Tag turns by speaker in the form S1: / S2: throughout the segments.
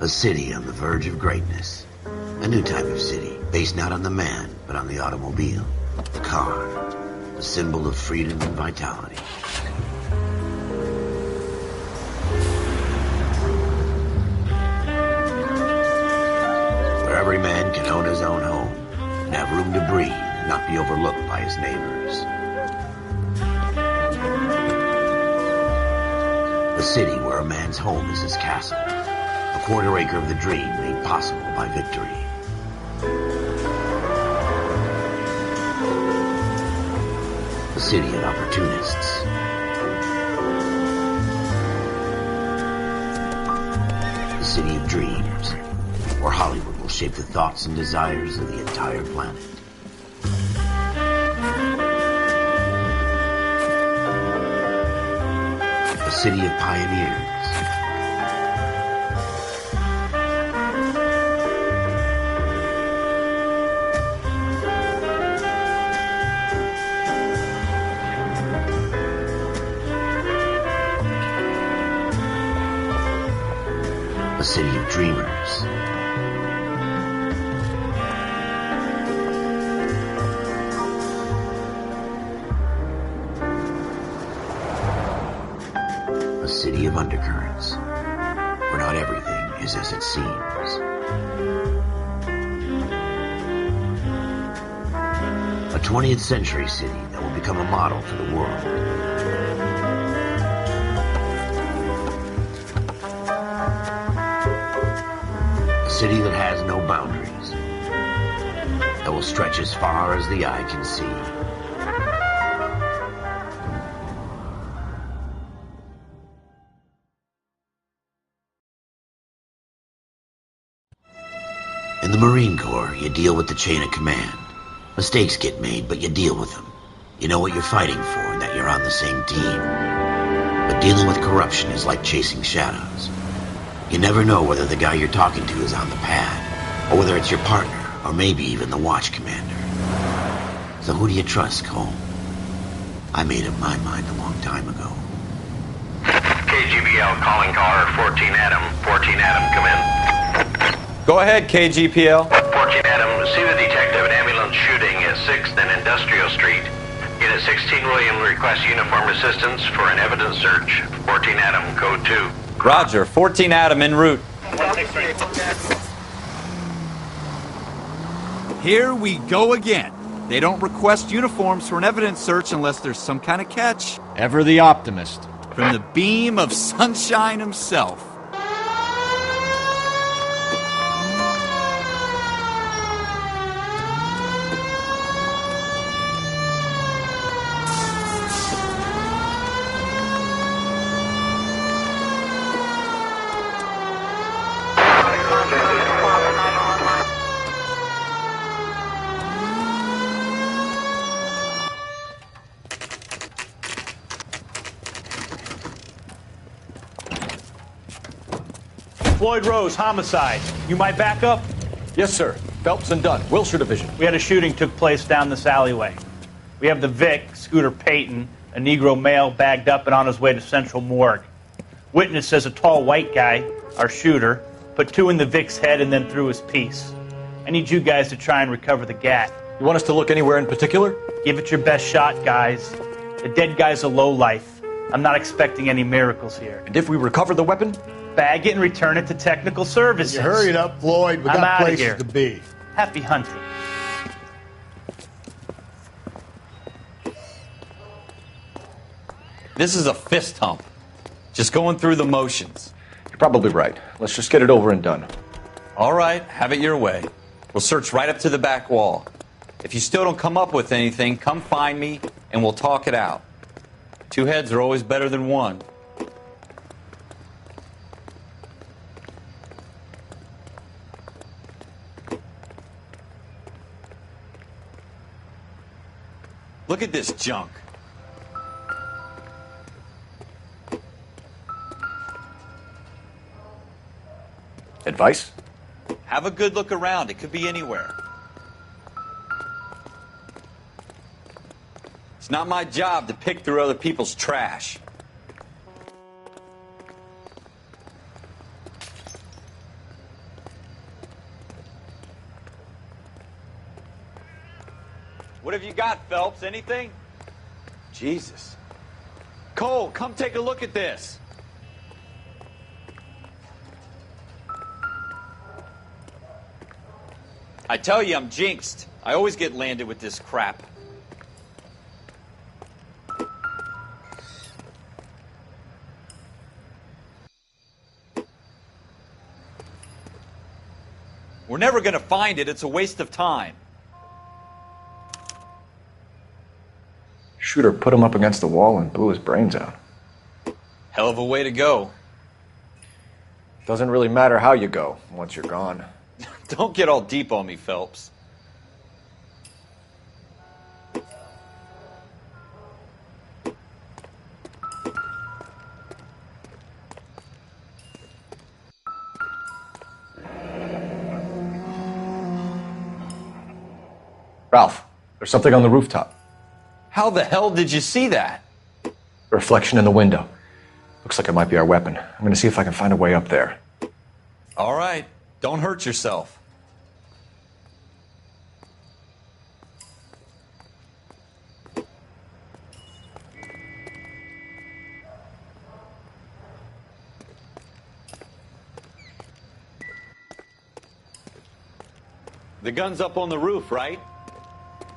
S1: A city on the verge of greatness. A new type of city, based not on the man, but on the automobile. The car. The symbol of freedom and vitality. Where every man can own his own home, and have room to breathe and not be overlooked by his neighbors. A city where a man's home is his castle. A quarter acre of the dream made possible by victory. A city of opportunists. A city of dreams, where Hollywood will shape the thoughts and desires of the entire planet. A city of pioneers. A city of dreamers. A city of undercurrents, where not everything is as it seems. A 20th century city that will become a model for the world. A city that has no boundaries, that will stretch as far as the eye can see. In the Marine Corps, you deal with the chain of command. Mistakes get made, but you deal with them. You know what you're fighting for and that you're on the same team. But dealing with corruption is like chasing shadows. You never know whether the guy you're talking to is on the pad, or whether it's your partner, or maybe even the watch commander. So who do you trust, Cole? I made up my mind a long time ago.
S2: KGBL calling caller 14 Adam. 14 Adam, come in.
S3: Go ahead, KGPL.
S2: 14 Adam, see the detective, an ambulance shooting at 6th and Industrial Street. Unit 16 William requests uniformed assistance for an evidence search. 14 Adam, code 2.
S3: Roger, 14 Adam en route.
S4: Here we go again. They don't request uniforms for an evidence search unless there's some kind of catch.
S5: Ever the optimist.
S4: From the beam of sunshine himself.
S6: Floyd Rose, homicide. You might back up?
S5: Yes, sir. Phelps and Dunn, Wilshire Division.
S6: We had a shooting took place down this alleyway. We have the Vic, Scooter Payton, a Negro male bagged up and on his way to Central Morgue. Witness says a tall white guy, our shooter, put 2 in the Vic's head and then threw his piece. I need you guys to try and recover the gat.
S5: You want us to look anywhere in particular?
S6: Give it your best shot, guys. The dead guy's a lowlife. I'm not expecting any miracles here.
S5: And if we recover the weapon?
S6: Bag it and return it to technical services.
S7: You hurry it up, Floyd. We
S6: I'm
S7: got
S6: outta
S7: places
S6: here.
S7: to be.
S6: Happy hunting.
S3: This is a fist hump. Just going through the motions.
S5: You're probably right. Let's just get it over and done.
S3: All right, have it your way. We'll search right up to the back wall. If you still don't come up with anything, come find me and we'll talk it out. 2 heads are always better than 1. Look at this junk.
S5: Advice?
S3: Have a good look around. It could be anywhere. It's not my job to pick through other people's trash. What have you got, Phelps? Anything? Jesus. Cole, come take a look at this. I tell you, I'm jinxed. I always get landed with this crap. We're never going to find it. It's a waste of time.
S5: Shooter put him up against the wall and blew his brains out.
S3: Hell of a way to go.
S5: Doesn't really matter how you go once you're gone.
S3: Don't get all deep on me, Phelps.
S5: Ralph, there's something on the rooftop.
S3: How the hell did you see that?
S5: A reflection in the window. Looks like it might be our weapon. I'm gonna see if I can find a way up there.
S3: All right. Don't hurt yourself. The gun's up on the roof, right?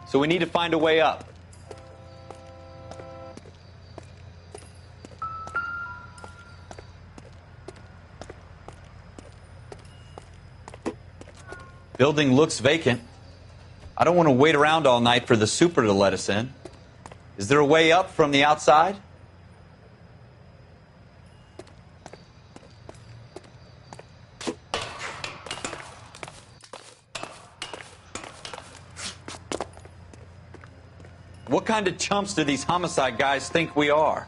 S3: So we need to find a way up. Building looks vacant. I don't want to wait around all night for the super to let us in. Is there a way up from the outside? What kind of chumps do these homicide guys think we are?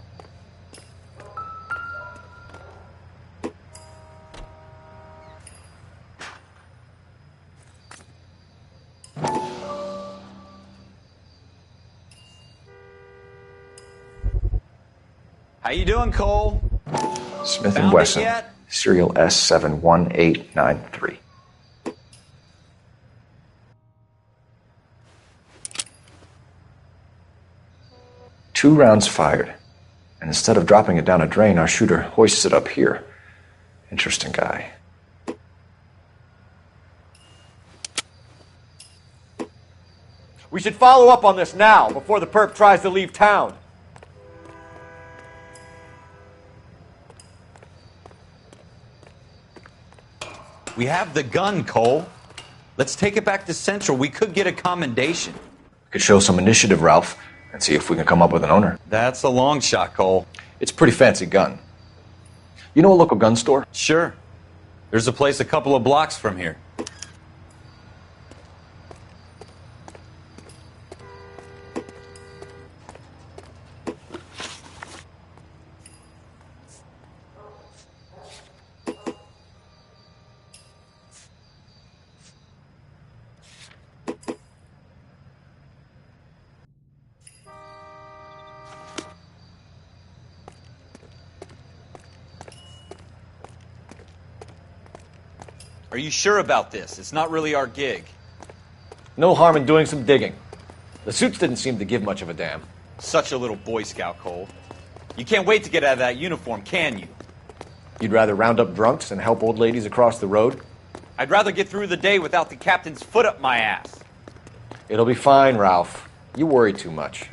S3: How you doing, Cole?
S5: Smith
S3: Found
S5: &
S3: it
S5: Wesson,
S3: yet?
S5: serial S71893. 2 rounds fired. And instead of dropping it down a drain, our shooter hoists it up here. Interesting guy. We should follow up on this now, before the perp tries to leave town.
S3: We have the gun, Cole. Let's take it back to Central. We could get a commendation.
S5: We could show some initiative, Ralph, and see if we can come up with an owner.
S3: That's a long shot, Cole.
S5: It's a pretty fancy gun. You know a local gun store?
S3: Sure. There's a place a couple of blocks from here. Are you sure about this? It's not really our gig.
S5: No harm in doing some digging. The suits didn't seem to give much of a damn.
S3: Such a little Boy Scout, Cole. You can't wait to get out of that uniform, can you?
S5: You'd rather round up drunks than help old ladies across the road?
S3: I'd rather get through the day without the captain's foot up my ass.
S5: It'll be fine, Ralph. You worry too much.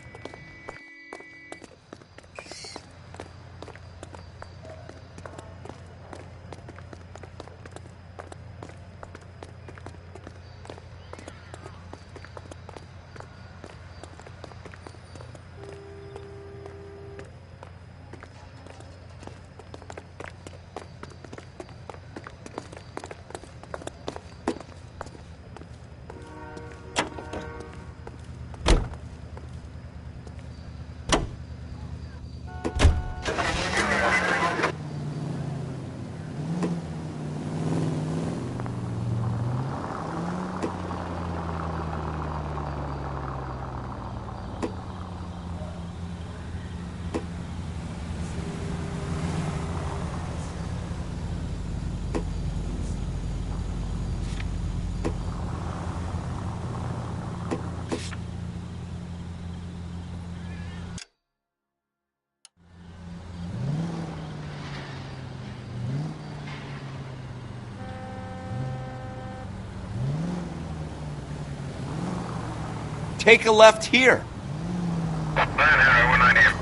S3: take a left here.
S2: 190.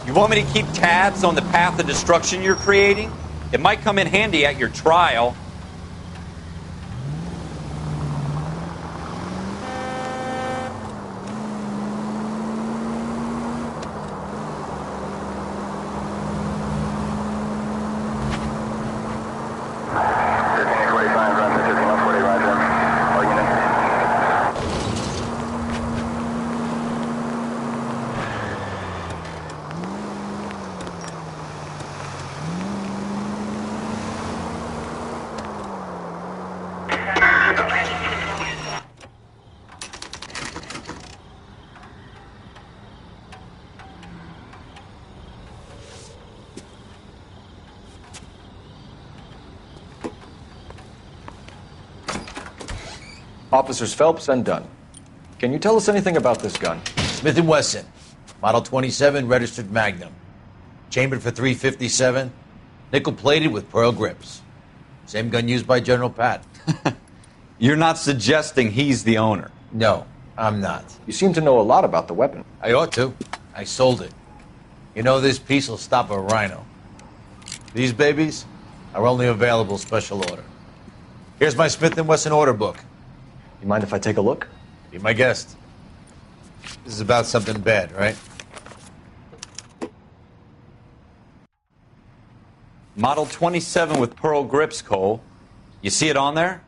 S3: You want me to keep tabs on the path of destruction you're creating? It might come in handy at your trial.
S5: Officers Phelps and Dunn. Can you tell us anything about this gun?
S7: Smith & Wesson, Model 27, registered Magnum. Chambered for .357, nickel-plated with pearl grips. Same gun used by General Pat.
S3: You're not suggesting he's the owner.
S7: No, I'm not.
S5: You seem to know a lot about the weapon.
S7: I ought to. I sold it. You know, this piece will stop a rhino. These babies are only available special order. Here's my Smith & Wesson order book.
S5: You mind if I take a look?
S7: Be my guest. This is about something bad, right?
S3: Model 27 with pearl grips, Cole. You see it on there?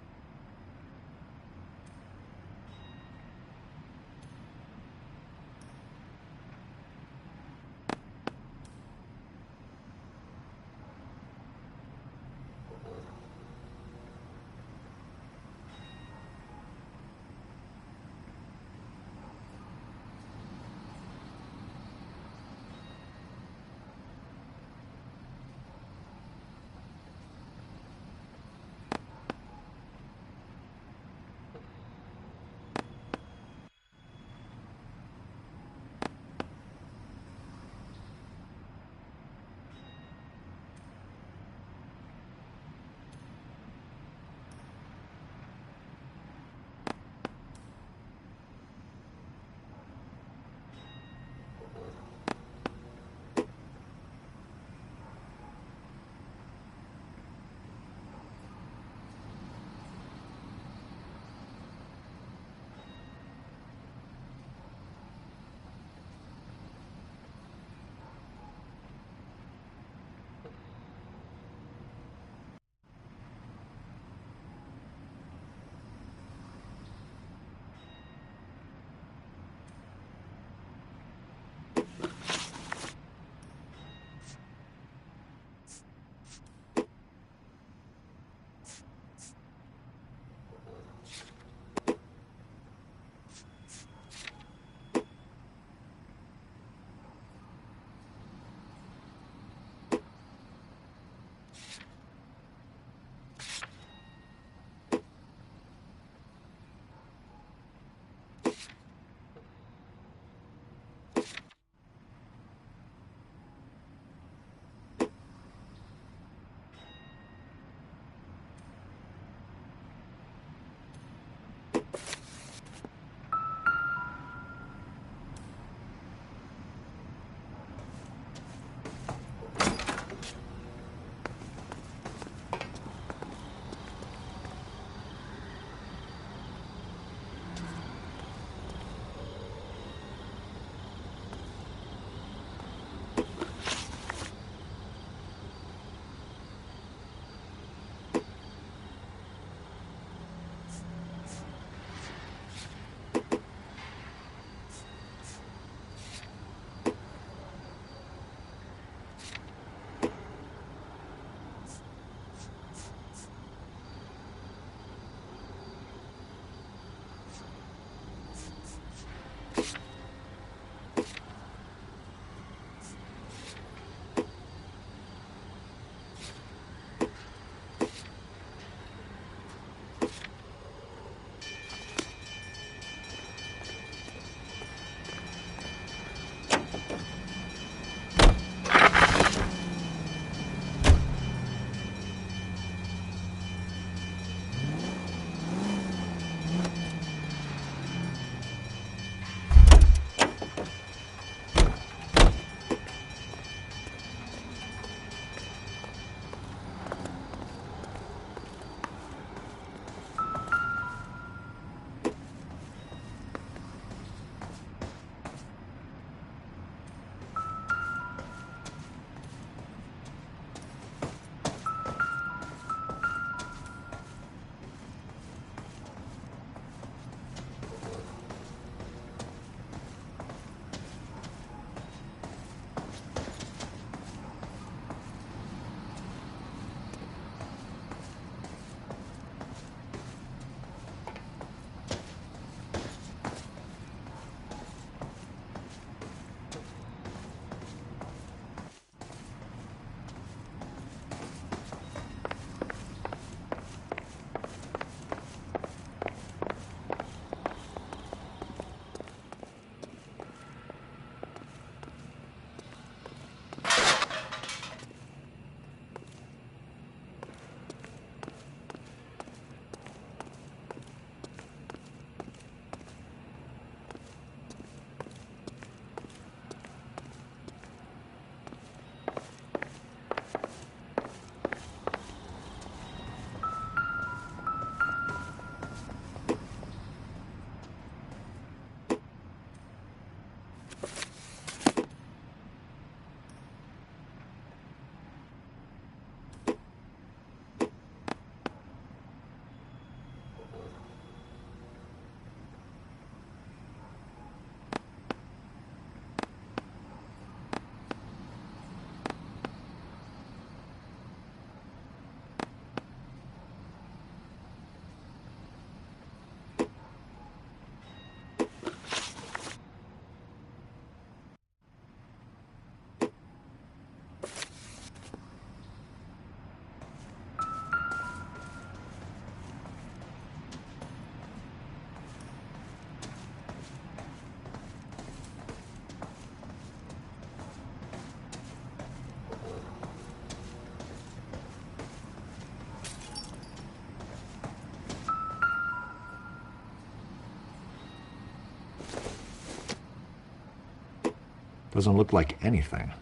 S5: Doesn't look like anything.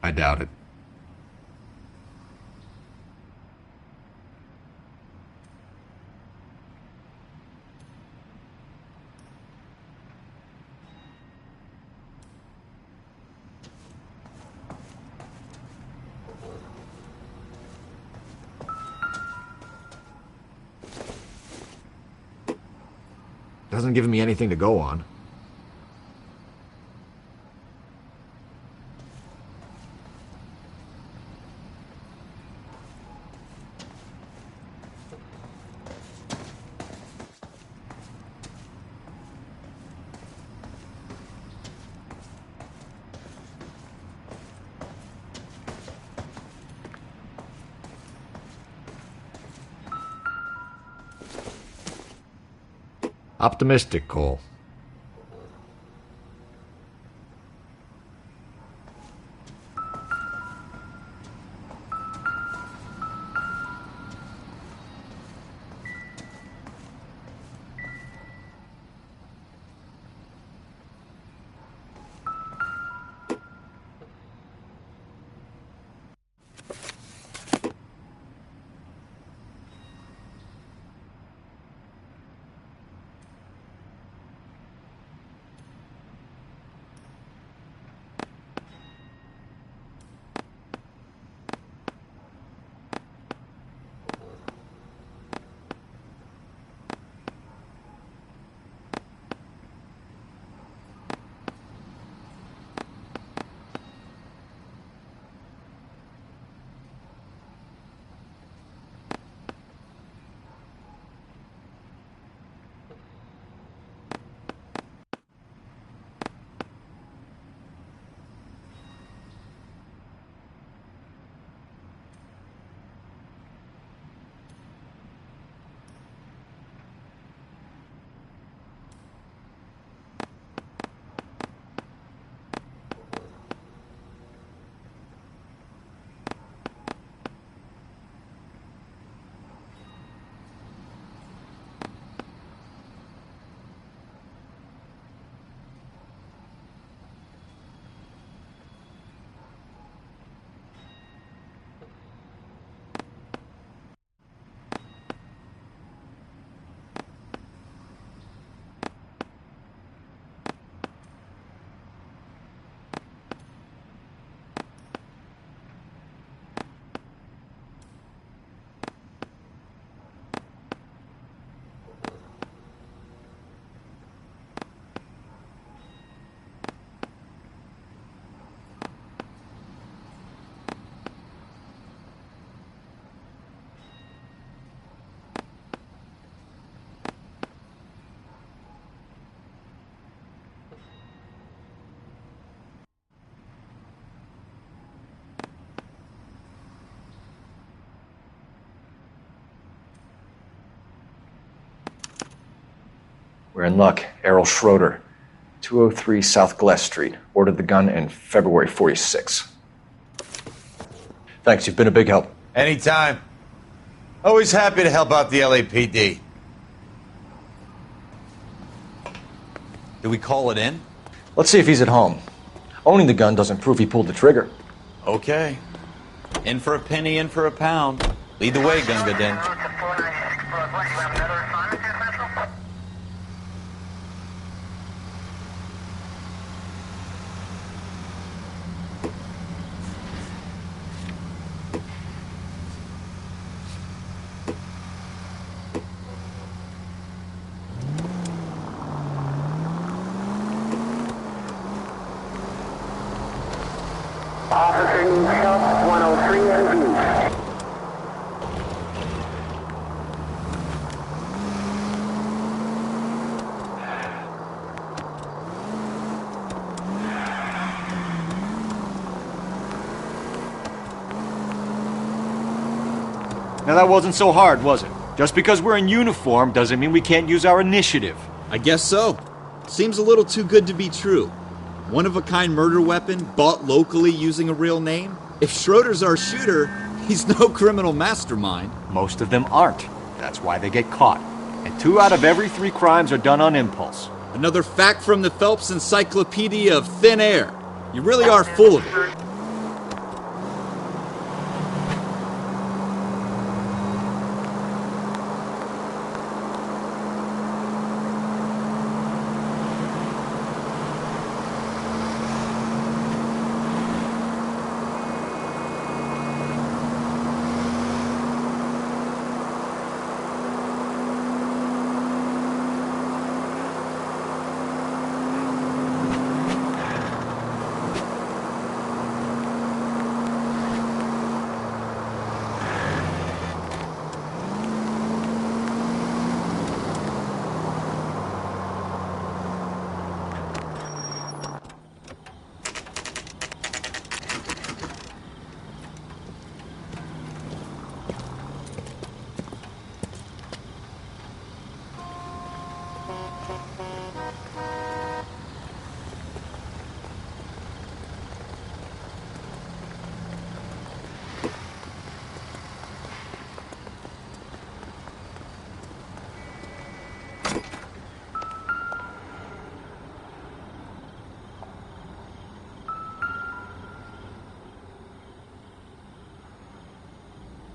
S5: I doubt it. Doesn't give me anything to go on. Optimistic, Cole. We're in luck. Errol Schroeder, 203 South Glass Street. Ordered the gun in February 46. Thanks, you've been a big help.
S7: Anytime. Always happy to help out the LAPD.
S3: Do we call it in?
S5: Let's see if he's at home. Owning the gun doesn't prove he pulled the trigger.
S3: Okay. In for a penny, in for a pound. Lead the way, Gunga Din.
S8: Officer needs help, 103 in view.
S4: Now that wasn't so hard, was it? Just because we're in uniform doesn't mean we can't use our initiative.
S9: I guess so. Seems a little too good to be true. One-of-a-kind murder weapon bought locally using a real name? If Schroeder's our shooter, He's no criminal mastermind.
S5: Most of them aren't. That's why they get caught. And 2 out of every 3 crimes are done on impulse.
S9: Another fact from the Phelps Encyclopedia of Thin Air. You really are full of it.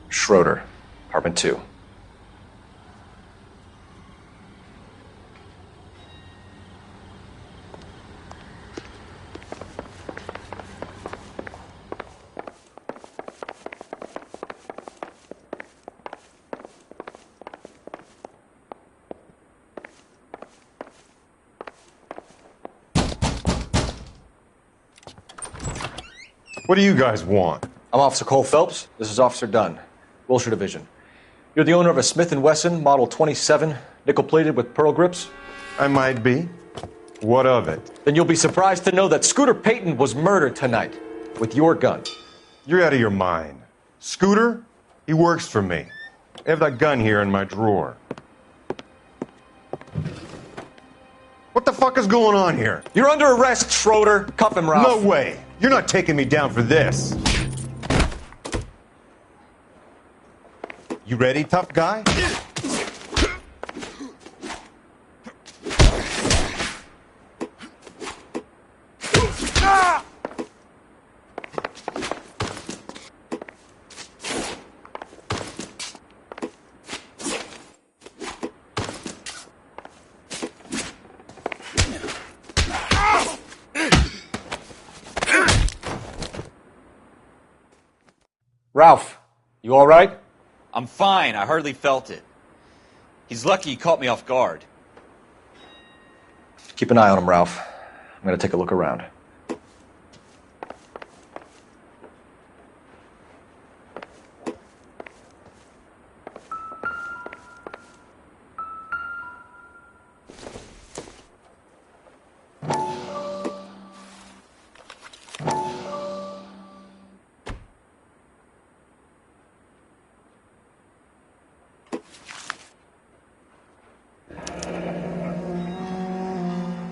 S5: Schroeder, apartment 2.
S10: What do you guys want?
S5: I'm Officer Cole Phelps. This is Officer Dunn, Wilshire Division. You're the owner of a Smith & Wesson Model 27, nickel-plated with pearl grips?
S10: I might be. What of it?
S5: Then you'll be surprised to know that Scooter Payton was murdered tonight with your gun.
S10: You're out of your mind. Scooter? He works for me. I have that gun here in my drawer. What the fuck is going on here?
S5: You're under arrest, Schroeder. Cuff him, Ralph.
S10: No way. You're not taking me down for this. You ready, tough guy?
S5: Ralph, you all right?
S3: I'm fine. I hardly felt it. He's lucky he caught me off guard.
S5: Keep an eye on him, Ralph. I'm going to take a look around.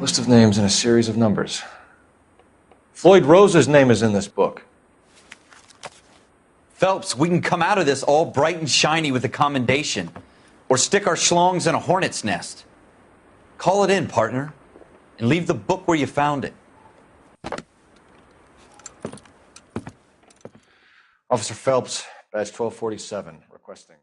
S5: List of names and a series of numbers. Floyd Rose's name is in this book.
S3: Phelps, we can come out of this all bright and shiny with a commendation. Or stick our schlongs in a hornet's nest. Call it in, partner. And leave the book where you found it.
S5: Officer Phelps, badge 1247, requesting.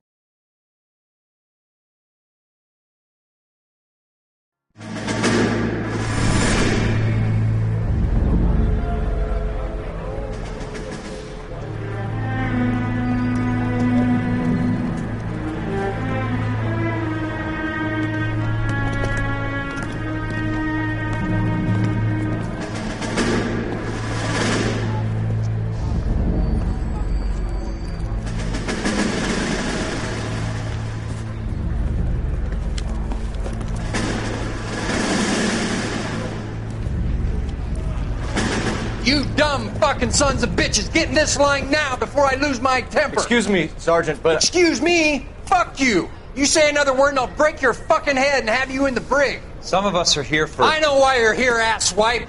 S11: You dumb fucking sons of bitches, get in this line now before I lose my temper.
S5: Excuse me, Sergeant, but...
S11: Excuse me? Fuck you. You say another word and I'll break your fucking head and have you in the brig.
S3: Some of us are here for...
S11: I know why you're here, asswipe.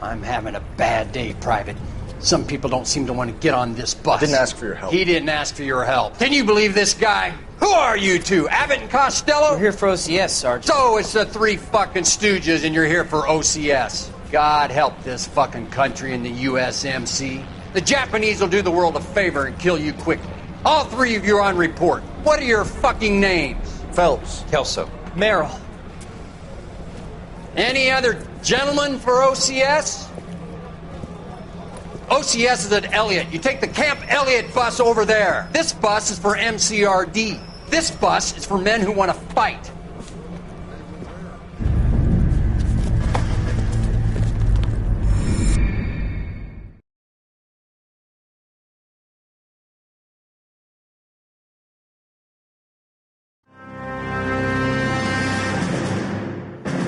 S12: I'm having a bad day, Private.
S11: Some people don't seem to want to get on this bus.
S5: I didn't ask for your help.
S11: He didn't ask for your help. Can you believe this guy? Who are you two? Abbott and Costello?
S12: We're here for OCS, Sergeant.
S11: So it's the three fucking stooges and you're here for OCS. God help this fucking country and the USMC. The Japanese will do the world a favor and kill you quickly. All three of you are on report. What are your fucking names?
S5: Phelps.
S3: Kelso.
S12: Merrill.
S11: Any other gentlemen for OCS? OCS is at Elliott. You take the Camp Elliott bus over there. This bus is for MCRD. This bus is for men who want to fight.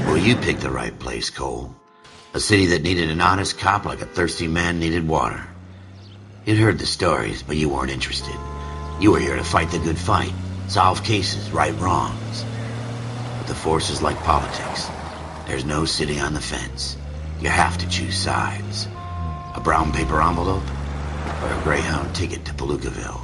S1: Well, you picked the right place, Cole. A city that needed an honest cop like a thirsty man needed water. You'd heard the stories, but you weren't interested. You were here to fight the good fight, solve cases, right wrongs. But the force is like politics. There's no sitting on the fence. You have to choose sides. A brown paper envelope or a Greyhound ticket to Palookaville.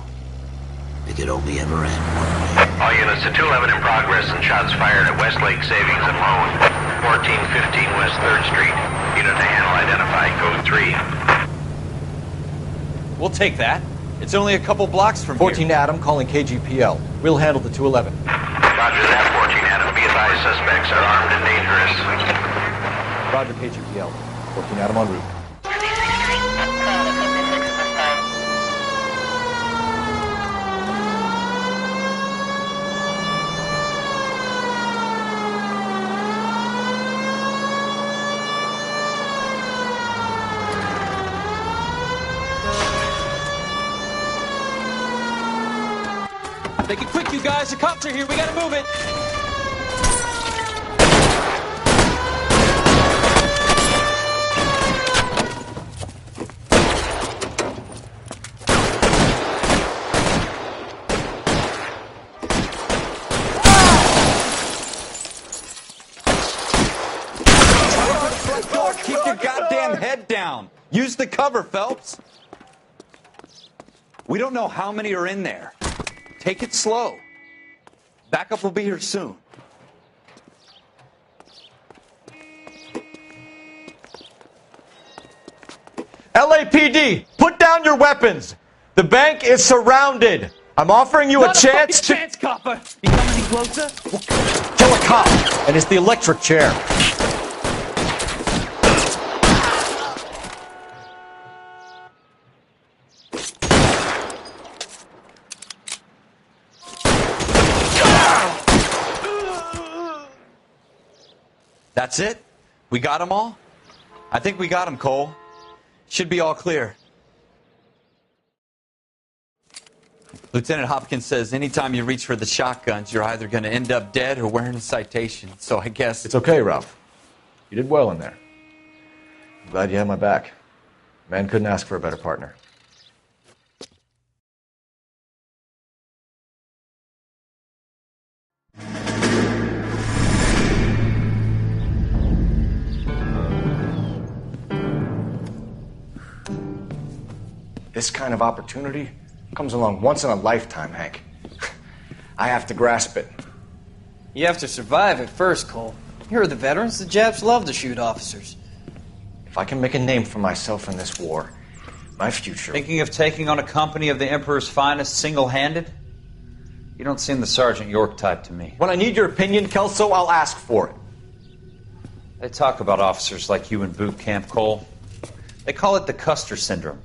S1: It could only ever end one way.
S2: All units to 211 in progress and shots fired at Westlake Savings and Loan, 1415 West 3rd Street. Unit to handle identify, code 3.
S3: We'll take that. It's only a couple blocks from
S5: 14
S3: here.
S5: Adam calling KGPL. We'll handle the 211.
S2: Roger that, 14 Adam. Be advised, suspects are armed and dangerous.
S5: Roger KGPL. 14 Adam en route.
S12: Make it quick, you guys. The cops are here. We gotta move it.
S3: Keep your goddamn head down. Use the cover, Phelps. We don't know how many are in there. Take it slow. Backup will be here soon.
S13: LAPD, put down your weapons. The bank is surrounded. I'm offering you a chance to
S12: chance, copper. You come any closer?
S13: kill a cop, and it's the electric chair.
S3: That's it? We got them all? I think we got them, Cole. Should be all clear. Lieutenant Hopkins says anytime you reach for the shotguns, you're either going to end up dead or wearing a citation. So I guess...
S5: It's okay, Ralph. You did well in there. I'm glad you had my back. Man couldn't ask for a better partner. This kind of opportunity comes along once in a lifetime, Hank. I have to grasp it.
S12: You have to survive it first, Cole. You're the veterans. The Japs love to shoot officers.
S5: If I can make a name for myself in this war, my future...
S14: Thinking of taking on a company of the Emperor's finest single-handed? You don't seem the Sergeant York type to me.
S13: When I need your opinion, Kelso, I'll ask for it.
S14: They talk about officers like you in boot camp, Cole. They call it the Custer syndrome.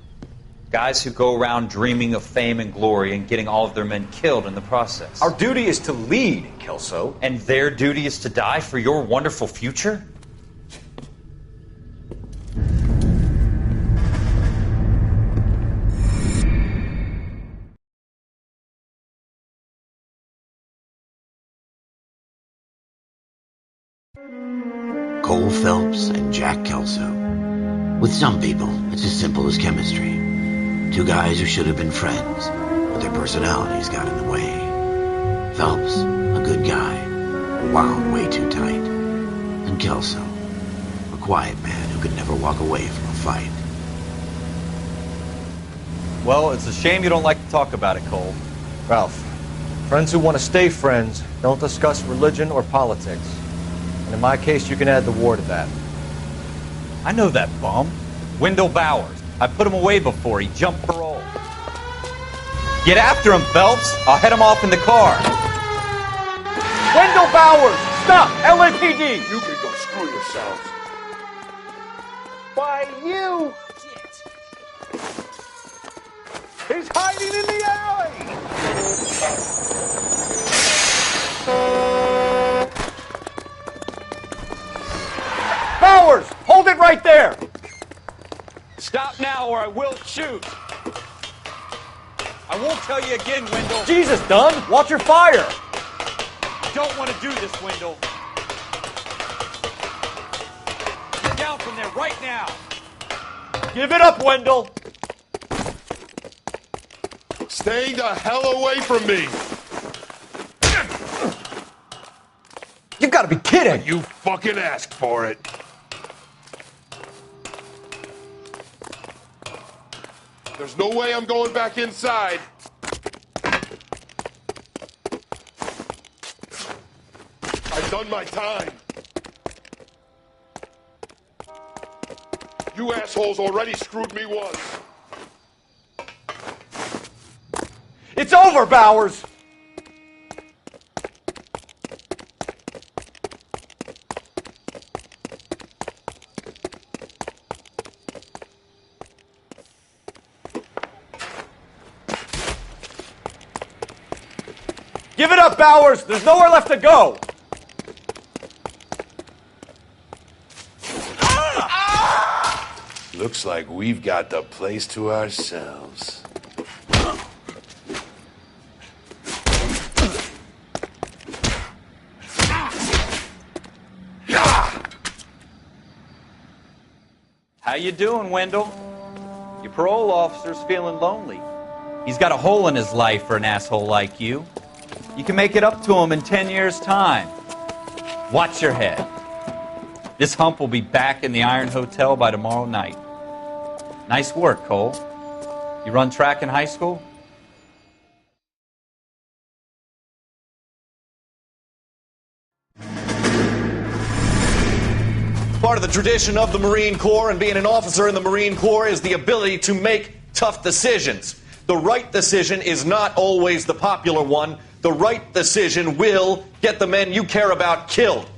S14: Guys who go around dreaming of fame and glory and getting all of their men killed in the process.
S13: Our duty is to lead, Kelso.
S14: And their duty is to die for your wonderful future?
S1: Cole Phelps and Jack Kelso. With some people, it's as simple as chemistry. Two guys who should have been friends, but their personalities got in the way. Phelps, a good guy, wound way too tight. And Kelso, a quiet man who could never walk away from a fight.
S3: Well, it's a shame you don't like to talk about it, Cole.
S13: Ralph, friends who want to stay friends don't discuss religion or politics. And in my case, you can add the war to that.
S3: I know that bum. Wendell Bowers. I put him away before. He jumped parole. Get after him, Phelps. I'll head him off in the car.
S13: Wendell Bowers! Stop! LAPD!
S15: You can go screw yourselves.
S13: Why, you! He's hiding in the alley! Bowers! Hold it right there!
S3: Stop now or I will shoot. I won't tell you again, Wendell.
S13: Jesus, Dunn! Watch your fire!
S3: I don't want to do this, Wendell. Get down from there right now.
S13: Give it up, Wendell!
S15: Stay the hell away from me!
S13: You've got to be kidding!
S15: You fucking asked for it. There's no way I'm going back inside. I've done my time. You assholes already screwed me once.
S13: It's over, Bowers! Give it up, Bowers! There's nowhere left to go!
S15: Looks like we've got the place to ourselves.
S3: How you doing, Wendell? Your parole officer's feeling lonely. He's got a hole in his life for an asshole like you. You can make it up to him in 10 years' time. Watch your head. This hump will be back in the Iron Hotel by tomorrow night. Nice work, Cole. You run track in high school?
S16: Part of the tradition of the Marine Corps and being an officer in the Marine Corps is the ability to make tough decisions. The right decision is not always the popular one. The right decision will get the men you care about killed.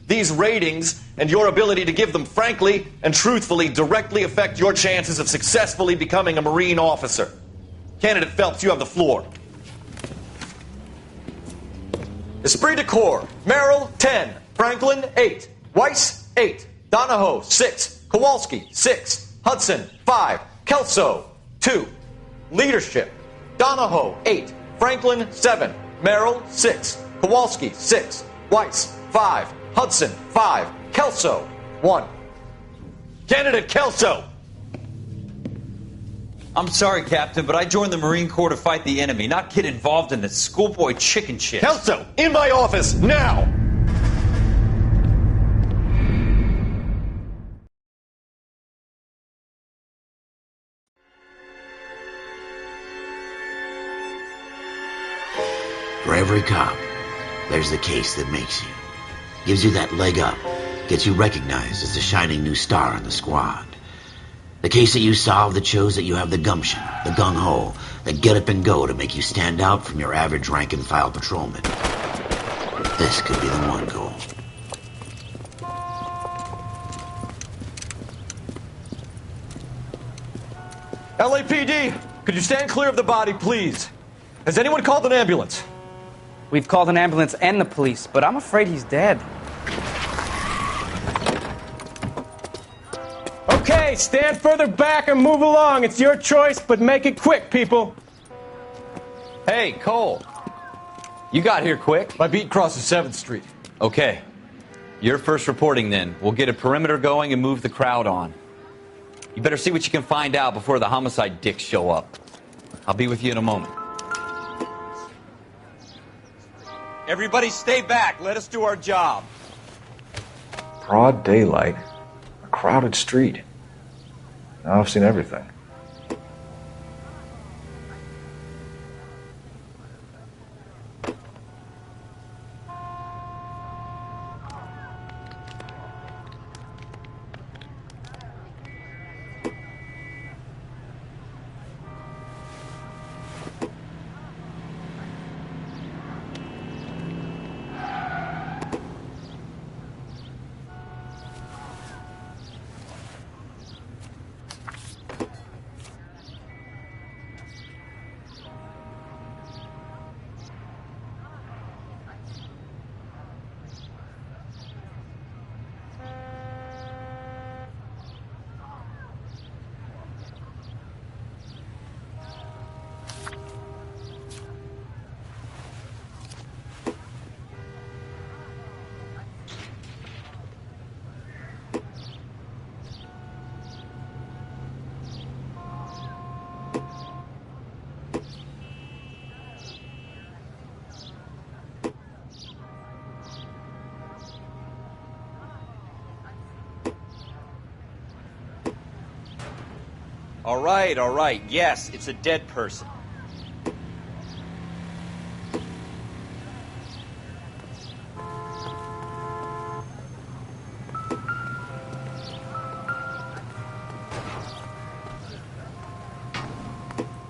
S16: These ratings and your ability to give them frankly and truthfully directly affect your chances of successfully becoming a Marine officer. Candidate Phelps, you have the floor. Esprit de Corps, Merrill, 10. Franklin, 8. Weiss, 8. Donahoe, 6. Kowalski, 6. Hudson, 5. Kelso, 2. Leadership, Donahoe, 8. Franklin, 7. Merrill, 6. Kowalski, 6. Weiss, 5. Hudson, 5. Kelso, 1. Candidate Kelso!
S14: I'm sorry, Captain, but I joined the Marine Corps to fight the enemy, not get involved in this schoolboy chicken shit.
S16: Kelso, in my office, now!
S1: For every cop, there's the case that makes you. Gives you that leg up. Gets you recognized as the shining new star in the squad. The case that you solve that shows that you have the gumption, the gung-ho, the get up and go to make you stand out from your average rank-and-file patrolman. This could be the one, Cole.
S13: LAPD, could you stand clear of the body, please? Has anyone called an ambulance?
S17: We've called an ambulance and the police, but I'm afraid he's dead.
S18: Okay, stand further back and move along. It's your choice, but make it quick, people.
S3: Hey, Cole. You got here quick.
S13: My beat crosses 7th Street.
S3: Okay. You're first reporting then. We'll get a perimeter going and move the crowd on. You better see what you can find out before the homicide dicks show up. I'll be with you in a moment. Everybody stay back. Let us do our job.
S5: Broad daylight, a crowded street. Now I've seen everything.
S3: All right. Yes, it's a dead person.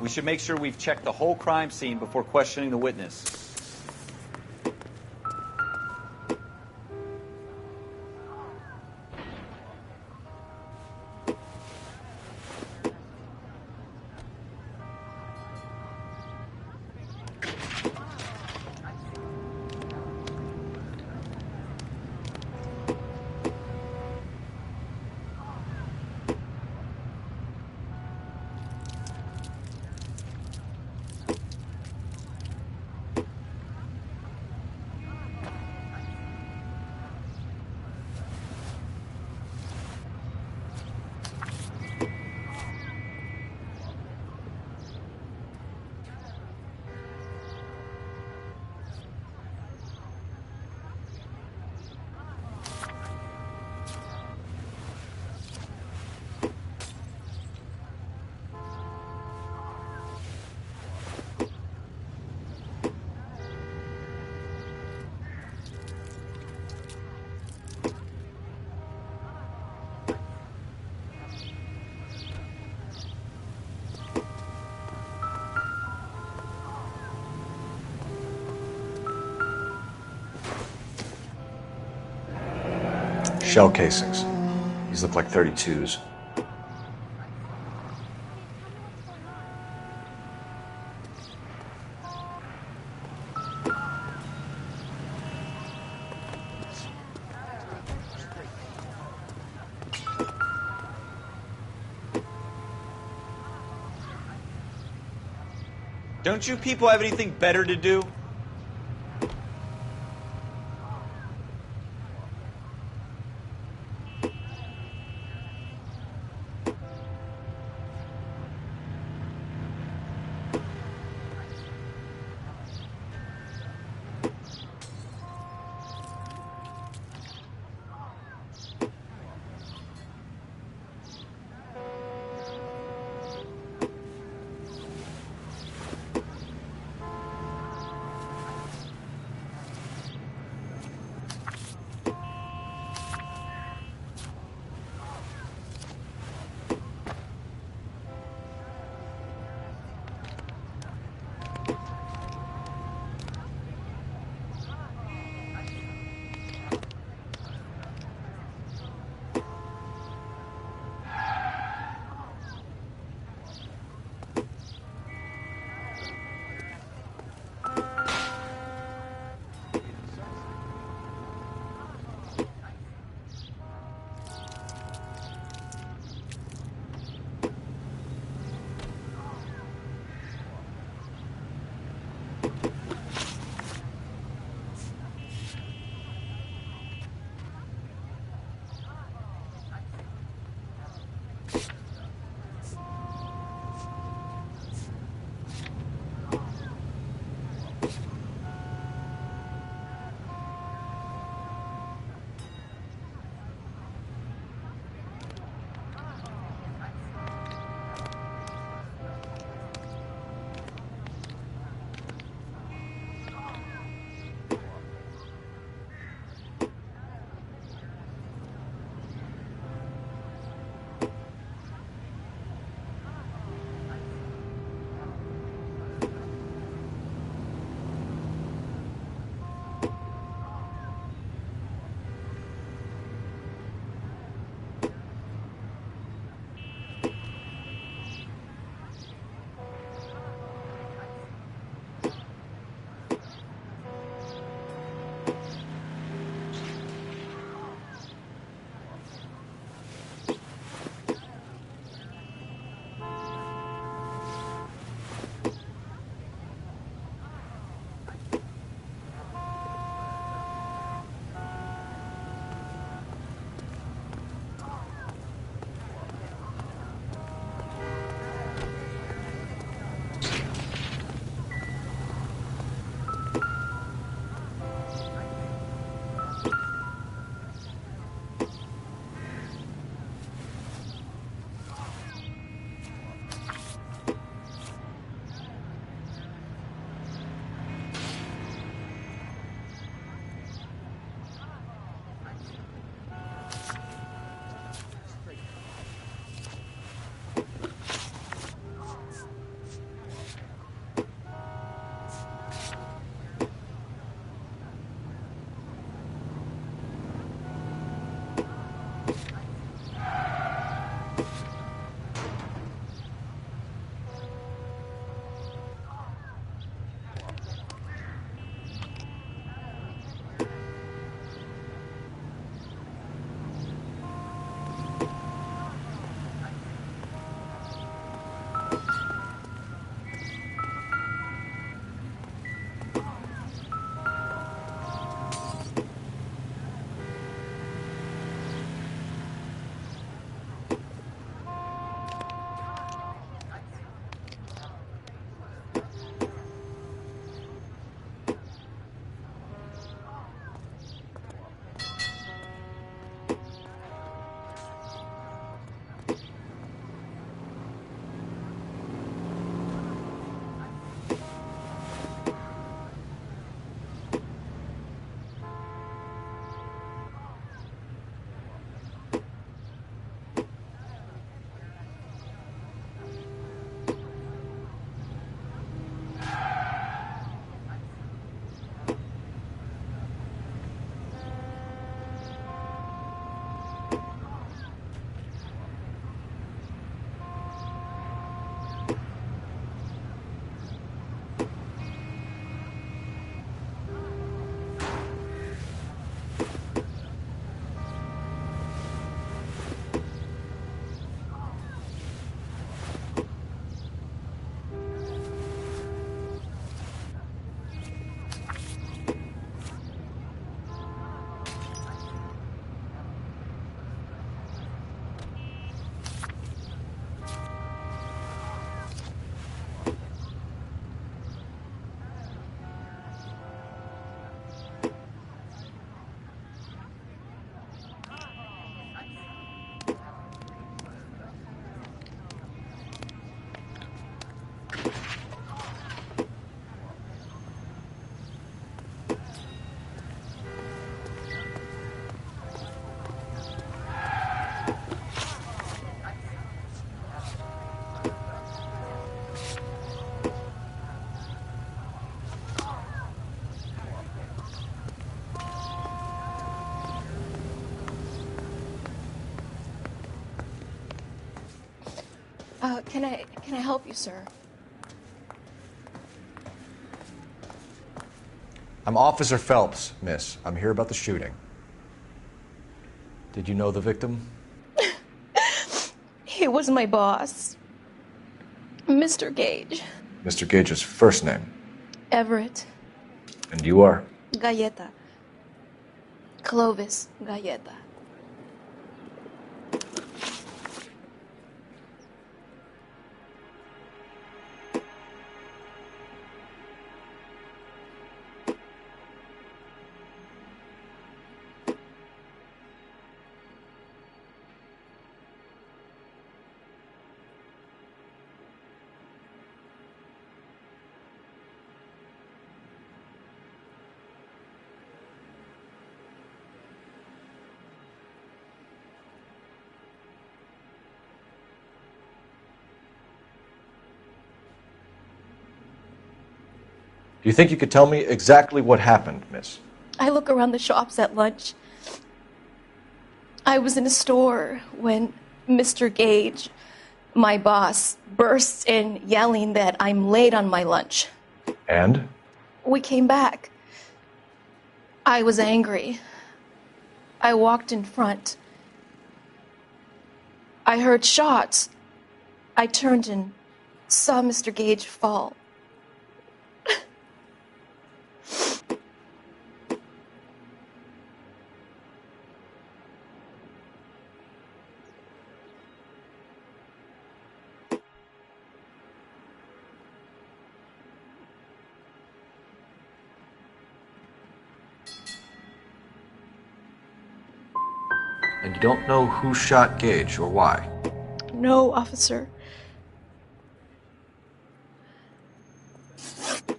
S3: We should make sure we've checked the whole crime scene before questioning the witness.
S5: Shell casings. These look like 32s.
S3: Don't you people have anything better to do?
S19: Can I help you, sir?
S5: I'm Officer Phelps, miss. I'm here about the shooting. Did you know the victim?
S19: He was my boss, Mr. Gage.
S5: Mr. Gage's first name.
S19: Everett.
S5: And you are?
S19: Galleta. Clovis Galleta.
S5: Do you think you could tell me exactly what happened, miss?
S19: I look around the shops at lunch. I was in a store when Mr. Gage, my boss, bursts in yelling that I'm late on my lunch.
S5: And?
S19: We came back. I was angry. I walked in front. I heard shots. I turned and saw Mr. Gage fall.
S5: And you don't know who shot Gage or why?
S19: No, officer.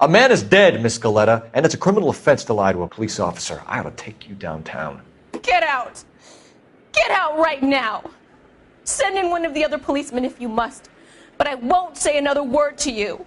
S5: A man is dead, Miss Galletta, and it's a criminal offense to lie to a police officer. I ought to take you downtown.
S19: Get out! Get out right now! Send in one of the other policemen if you must, but I won't say another word to you.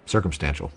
S5: Circumstantial.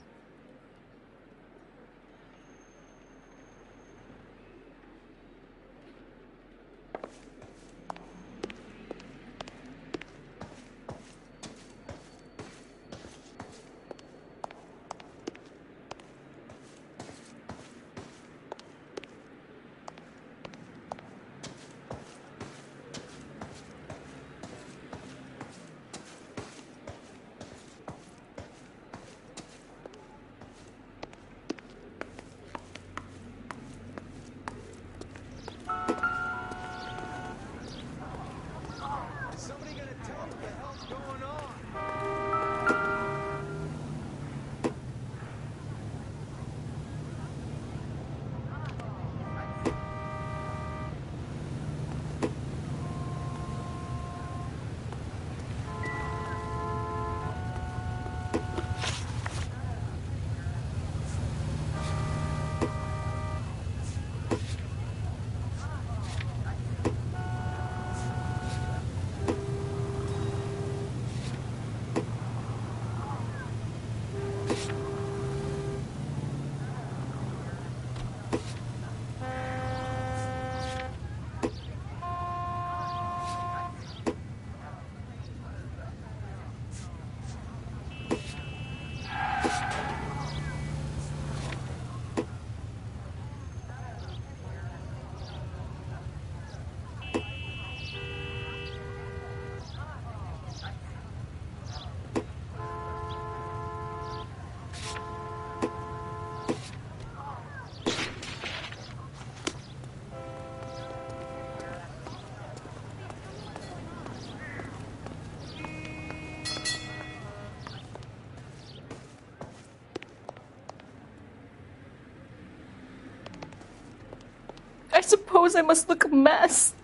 S19: suppose I must look a mess.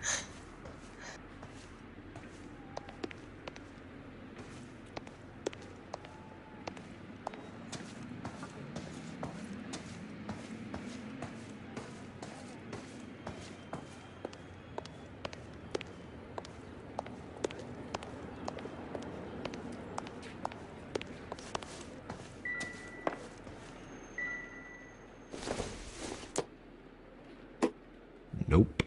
S5: Nope.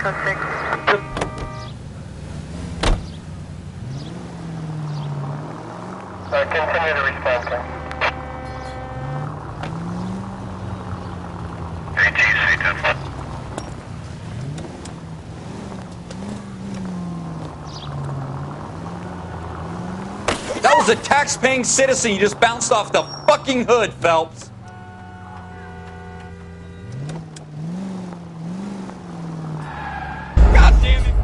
S8: Code 6. Continue to respond to.
S3: That was a tax-paying citizen you just bounced off the fucking hood, Phelps. God damn it.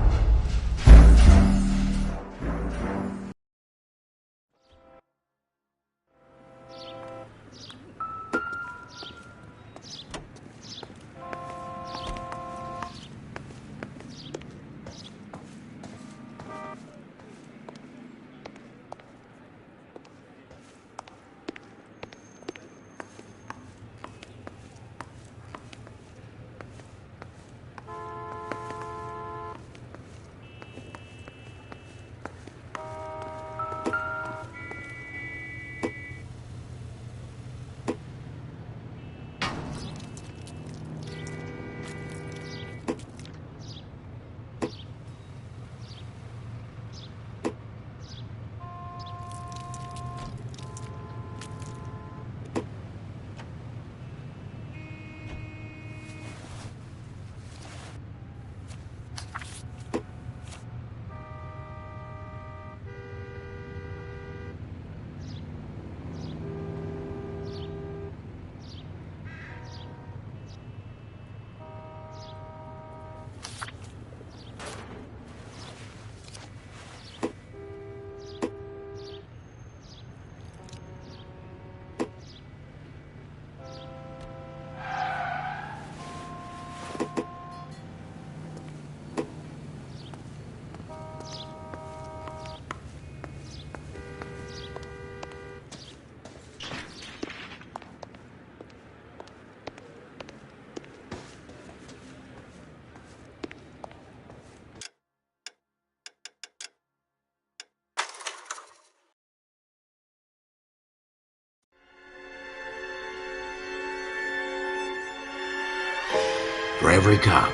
S1: For every cop,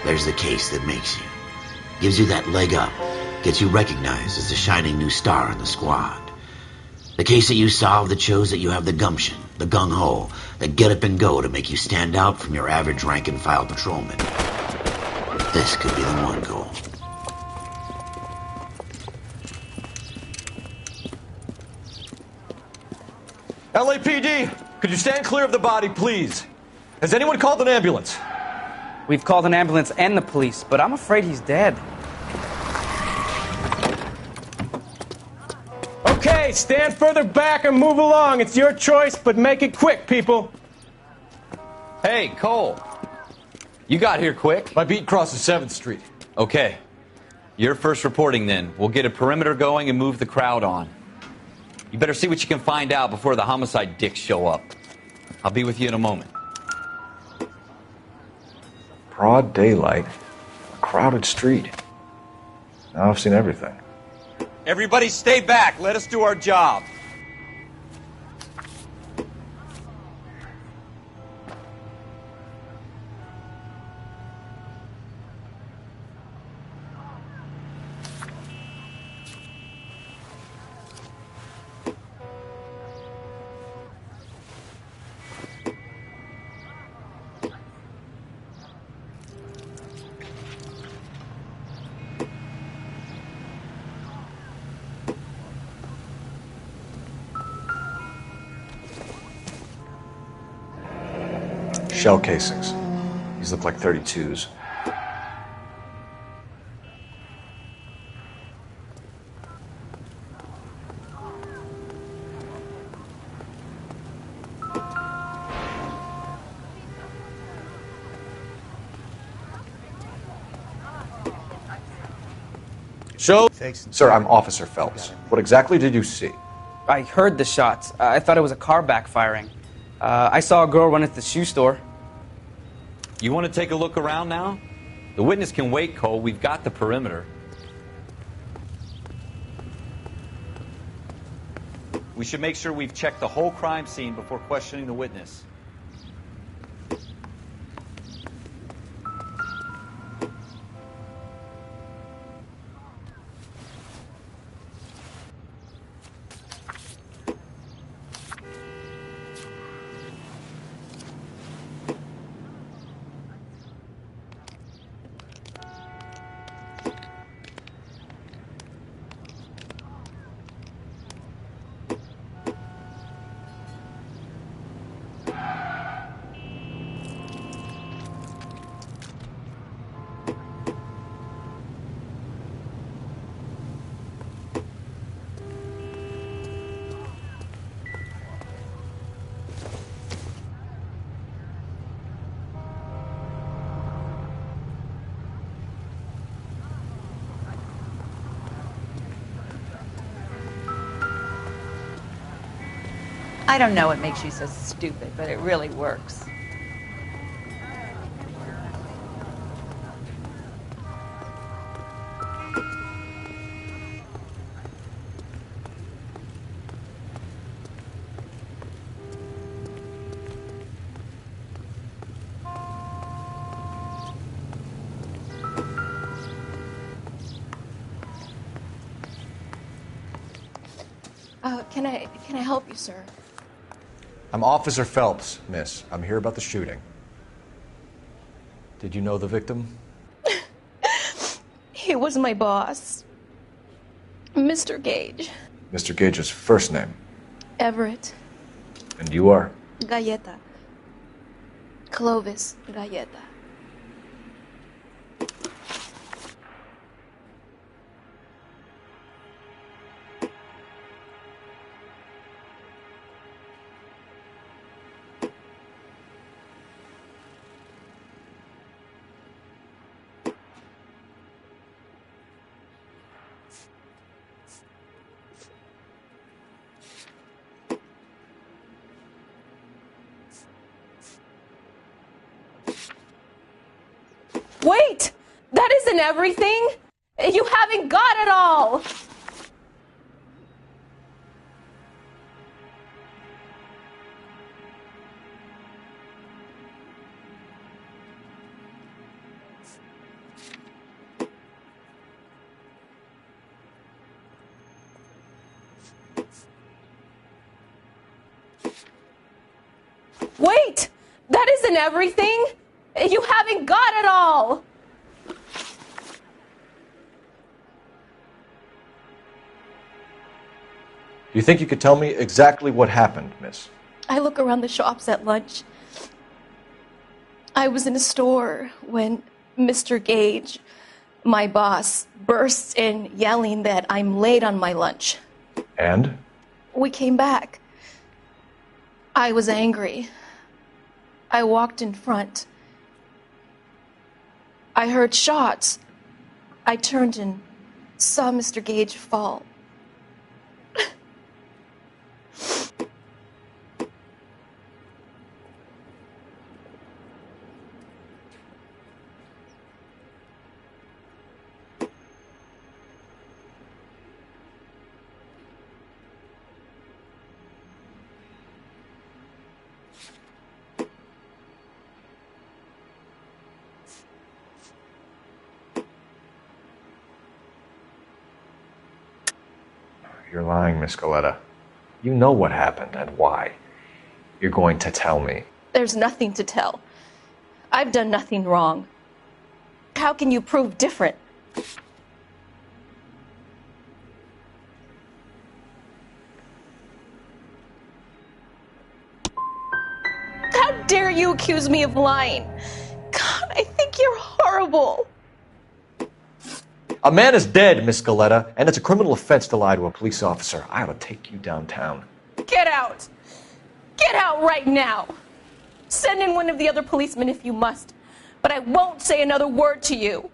S1: there's the case that makes you. Gives you that leg up. Gets you recognized as the shining new star in the squad. The case that you solve that shows that you have the gumption, the gung-ho, the get up and go to make you stand out from your average rank-and-file patrolman. This could be the one, Cole.
S13: LAPD, could you stand clear of the body, please? Has anyone called an ambulance?
S17: We've called an ambulance and the police, but I'm afraid he's dead.
S18: Okay, stand further back and move along. It's your choice, but make it quick, people.
S3: Hey, Cole. You got here quick.
S13: My beat crosses 7th Street.
S3: Okay. You're first reporting then. We'll get a perimeter going and move the crowd on. You better see what you can find out before the homicide dicks show up. I'll be with you in a moment.
S5: Broad daylight, a crowded street. Now I've seen everything.
S3: Everybody stay back. Let us do our job.
S5: Shell casings. These look like 32s.
S16: Show.
S5: Sir, I'm Officer Phelps. What exactly did you see?
S17: I heard the shots. I thought it was a car backfiring. I saw a girl run into the shoe store.
S3: You want to take a look around now? The witness can wait, Cole. We've got the perimeter. We should make sure we've checked the whole crime scene before questioning the witness.
S20: I don't know what makes you so stupid, but it really works.
S19: Can I help you, sir?
S5: I'm Officer Phelps, miss. I'm here about the shooting. Did you know the victim?
S19: He was my boss, Mr. Gage.
S5: Mr. Gage's first name.
S19: Everett.
S5: And you are?
S19: Galleta. Clovis Galleta. Wait! That isn't everything! You haven't got it all! Wait! That isn't everything! You haven't got it all!
S5: Do you think you could tell me exactly what happened, miss?
S19: I look around the shops at lunch. I was in a store when Mr. Gage, my boss, bursts in yelling that I'm late on my lunch.
S5: And?
S19: We came back. I was angry. I walked in front. I heard shots. I turned and saw Mr. Gage fall.
S5: You're lying, Miss Galleta. You know what happened and why. You're going to tell me.
S19: There's nothing to tell. I've done nothing wrong. How can you prove different? How dare you accuse me of lying. God, I think you're horrible.
S5: A man is dead, Miss Galetta, and it's a criminal offense to lie to a police officer. I ought to take you downtown.
S19: Get out. Get out right now. Send in one of the other policemen if you must, but I won't say another word to you.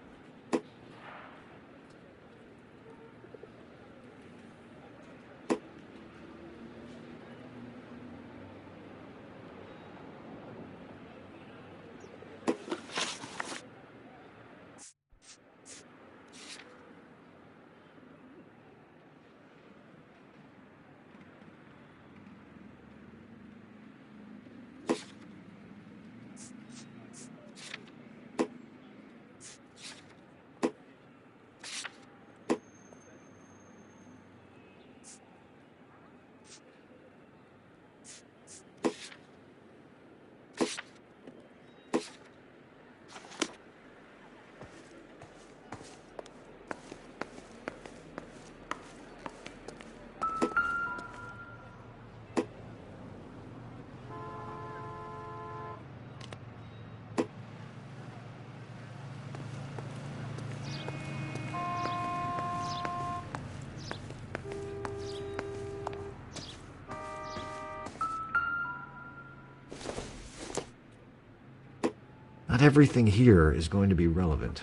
S5: Not everything here is going to be relevant.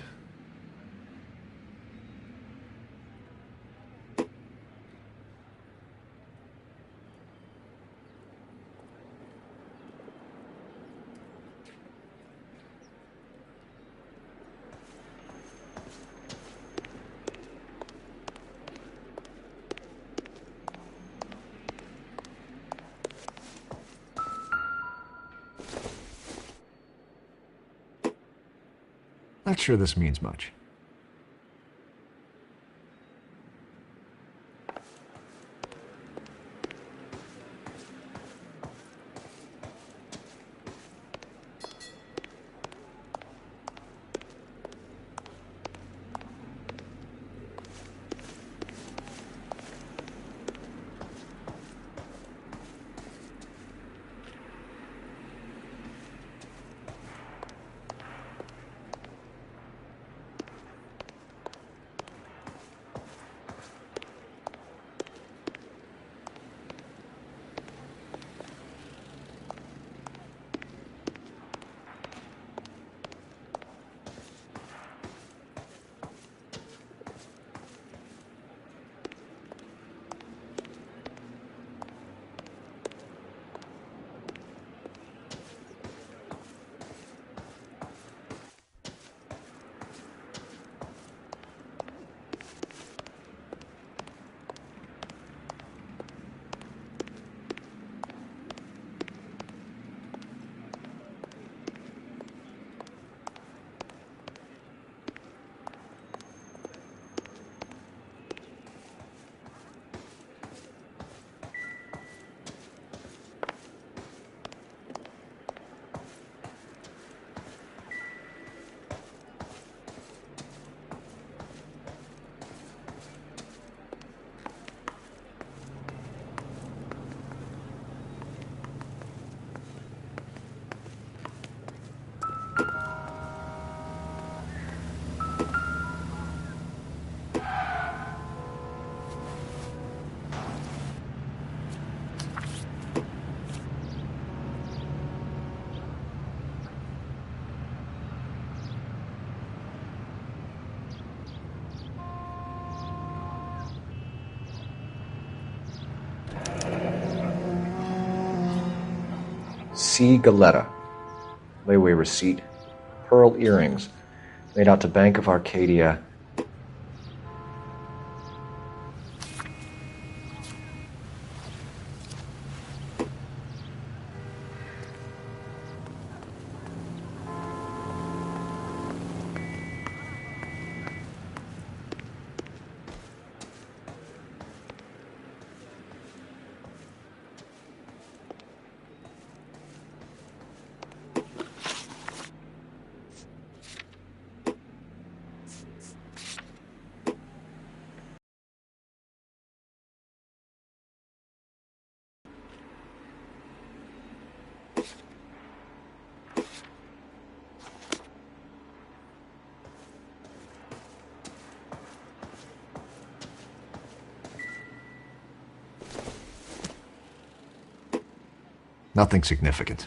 S5: Not sure this means much. C. Galetta. Layaway receipt. Pearl earrings. Made out to Bank of Arcadia. Nothing significant.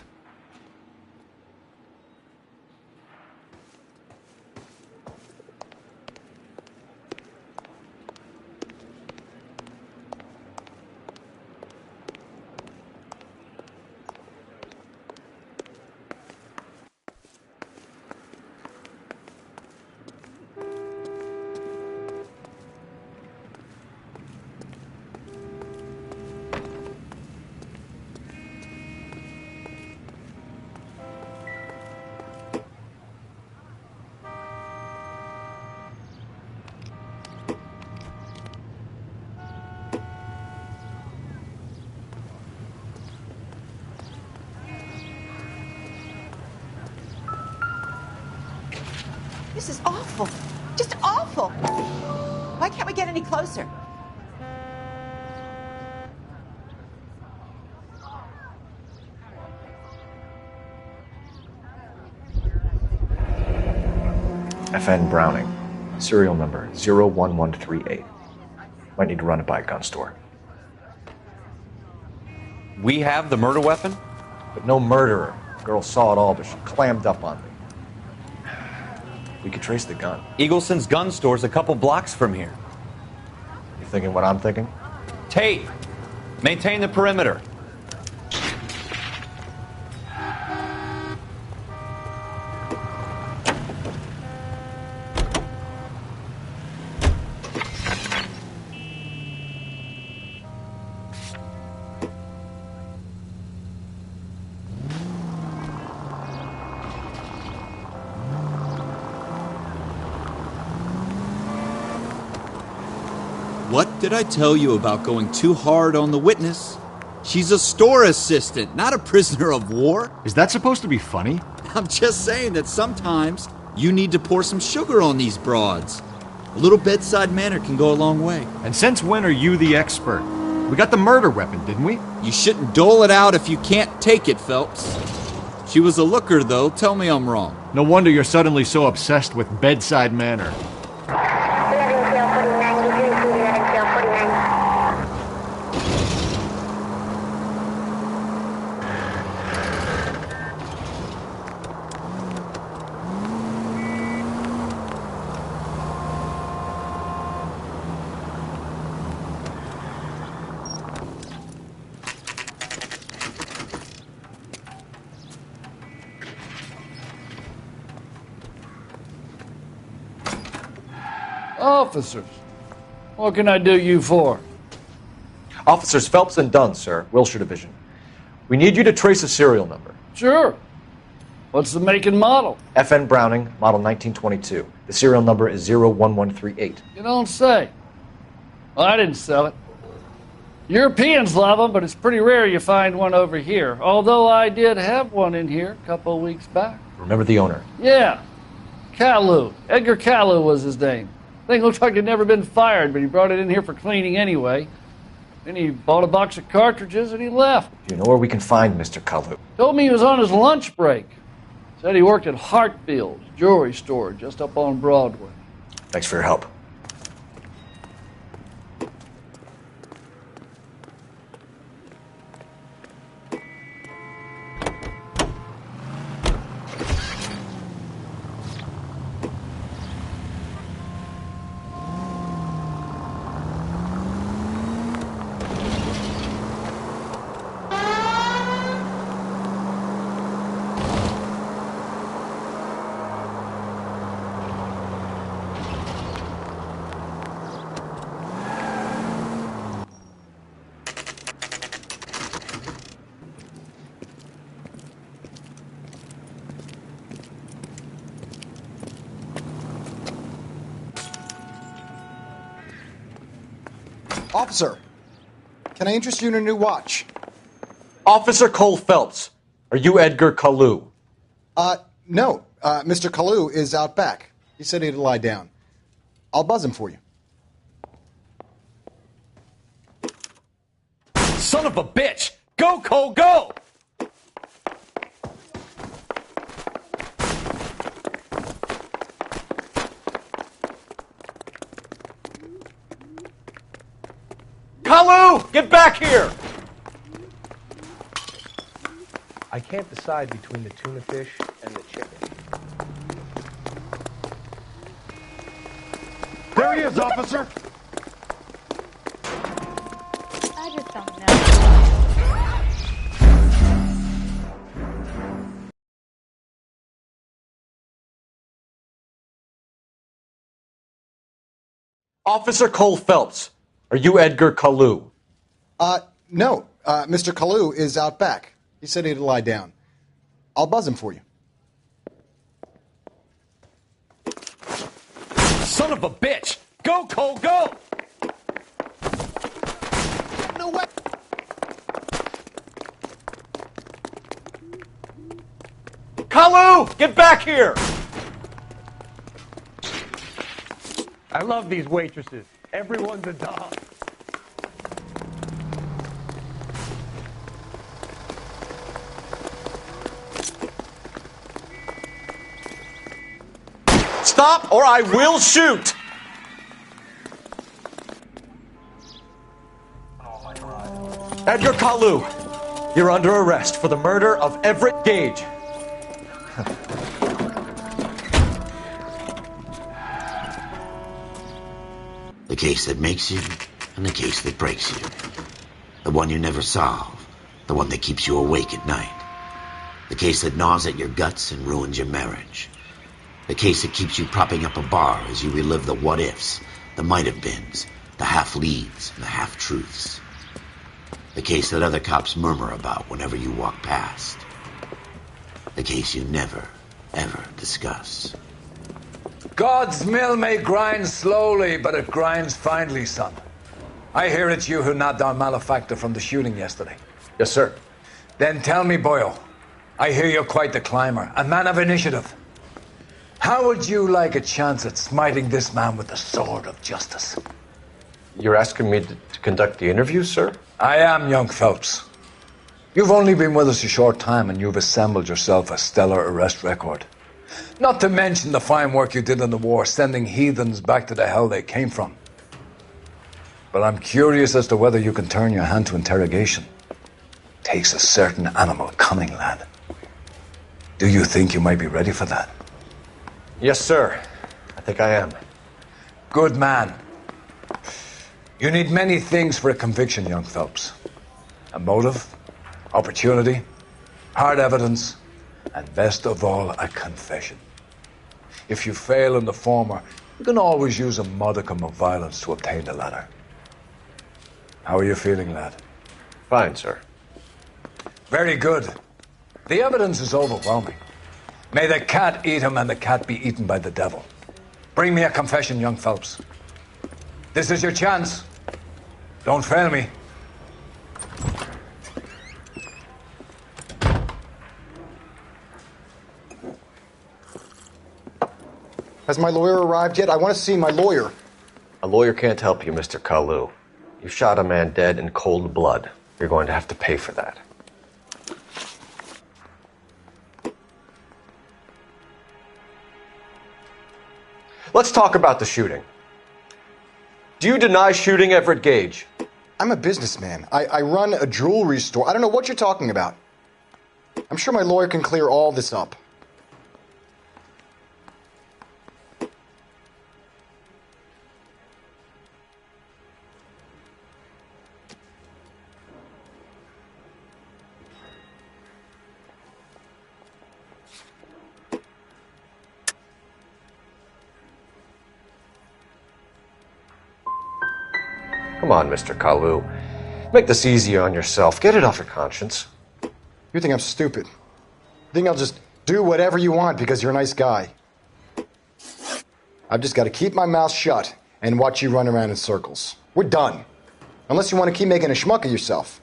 S21: This is awful. Just awful. Why can't we get any closer?
S5: FN Browning. Serial number 01138. Might need to run it by a gun store.
S14: We have the murder weapon?
S5: But no murderer. Girl saw it all, but she clammed up on me. We could trace the gun.
S3: Eagleson's gun store's a couple blocks from here.
S5: You thinking what I'm thinking?
S3: Tate, maintain the perimeter.
S9: What did I tell you about going too hard on the witness? She's a store assistant, not a prisoner of war.
S5: Is that supposed to be funny?
S9: I'm just saying that sometimes you need to pour some sugar on these broads. A little bedside manner can go a long way.
S5: And since when are you the expert? We got the murder weapon, didn't we?
S9: You shouldn't dole it out if you can't take it, Phelps. She was a looker, though. Tell me I'm wrong.
S5: No wonder you're suddenly so obsessed with bedside manner.
S22: Officers, what can I do you for?
S5: Officers Phelps and Dunn, sir, Wilshire Division. We need you to trace a serial number.
S22: Sure. What's the make and model?
S5: FN Browning, model 1922. The serial number is 01138.
S22: You don't say. Well, I didn't sell it. Europeans love them, but it's pretty rare you find one over here. Although I did have one in here a couple of weeks back.
S5: Remember the owner?
S22: Yeah. Kalu. Edgar Kalu was his name. Thing looked like he'd never been fired, but he brought it in here for cleaning anyway. Then he bought a box of cartridges and he left.
S5: Do you know where we can find Mr. Kalu?
S22: Told me he was on his lunch break. Said he worked at Hartfield's jewelry store just up on Broadway.
S5: Thanks for your help.
S23: Officer, can I interest you in a new watch?
S5: Officer Cole Phelps, are you Edgar Kalu?
S23: No. Mr. Kalu is out back. He said he'd lie down. I'll buzz him for you.
S3: Son of a bitch! Go, Cole, go!
S5: Kalu! Get back here!
S4: can't decide between the tuna fish and the chicken.
S10: There he is, officer!
S20: I just don't know.
S16: Officer Cole Phelps, are you Edgar Kalu?
S23: No. Mr. Kalu is out back. He said he'd lie down. I'll buzz him for you.
S16: Son of a bitch! Go, Cole, go!
S23: No way!
S16: Kalu, get back here!
S4: I love these waitresses. Everyone's a dog.
S16: Stop or I will shoot! Edgar Kalu, you're under arrest for the murder of Everett Gage.
S1: The case that makes you and the case that breaks you. The one you never solve. The one that keeps you awake at night. The case that gnaws at your guts and ruins your marriage. The case that keeps you propping up a bar as you relive the what-ifs, the might-have-beens, the half-leads, and the half-truths. The case that other cops murmur about whenever you walk past. The case you never, ever discuss.
S6: God's mill may grind slowly, but it grinds finely, son. I hear it's you who nabbed our malefactor from the shooting yesterday.
S5: Yes, sir.
S6: Then tell me, boyo, I hear you're quite the climber, a man of initiative. How would you like a chance at smiting this man with the sword of justice?
S5: You're asking me to conduct the interview, sir?
S6: I am, young Phelps. You've only been with us a short time and you've assembled yourself a stellar arrest record. Not to mention the fine work you did in the war, sending heathens back to the hell they came from. But I'm curious as to whether you can turn your hand to interrogation. Takes a certain animal cunning, lad. Do you think you might be ready for that?
S5: Yes, sir. I think I am.
S6: Good man. You need many things for a conviction, young Phelps. A motive, opportunity, hard evidence, and best of all, a confession. If you fail in the former, you can always use a modicum of violence to obtain the latter. How are you feeling, lad?
S5: Fine, sir.
S6: Very good. The evidence is overwhelming. May the cat eat him and the cat be eaten by the devil. Bring me a confession, young Phelps. This is your chance. Don't fail me.
S23: Has my lawyer arrived yet? I want to see my lawyer.
S5: A lawyer can't help you, Mr. Kalu. You shot a man dead in cold blood. You're going to have to pay for that. Let's talk about the shooting. Do you deny shooting Everett Gage?
S23: I'm a businessman. I run a jewelry store. I don't know what you're talking about. I'm sure my lawyer can clear all this up.
S5: Come on, Mr. Kalu. Make this easier on yourself. Get it off your conscience.
S23: You think I'm stupid? You think I'll just do whatever you want because you're a nice guy? I've just got to keep my mouth shut and watch you run around in circles. We're done. Unless you want to keep making a schmuck of yourself.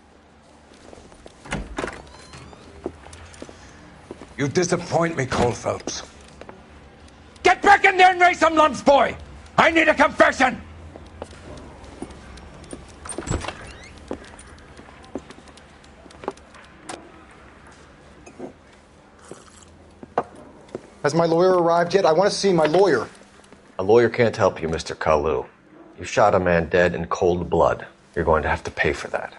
S6: You disappoint me, Cole Phelps. Get back in there and raise some lumps, boy! I need a confession!
S23: Has my lawyer arrived yet? I want to see my lawyer.
S5: A lawyer can't help you, Mr. Kalu. You shot a man dead in cold blood. You're going to have to pay for that.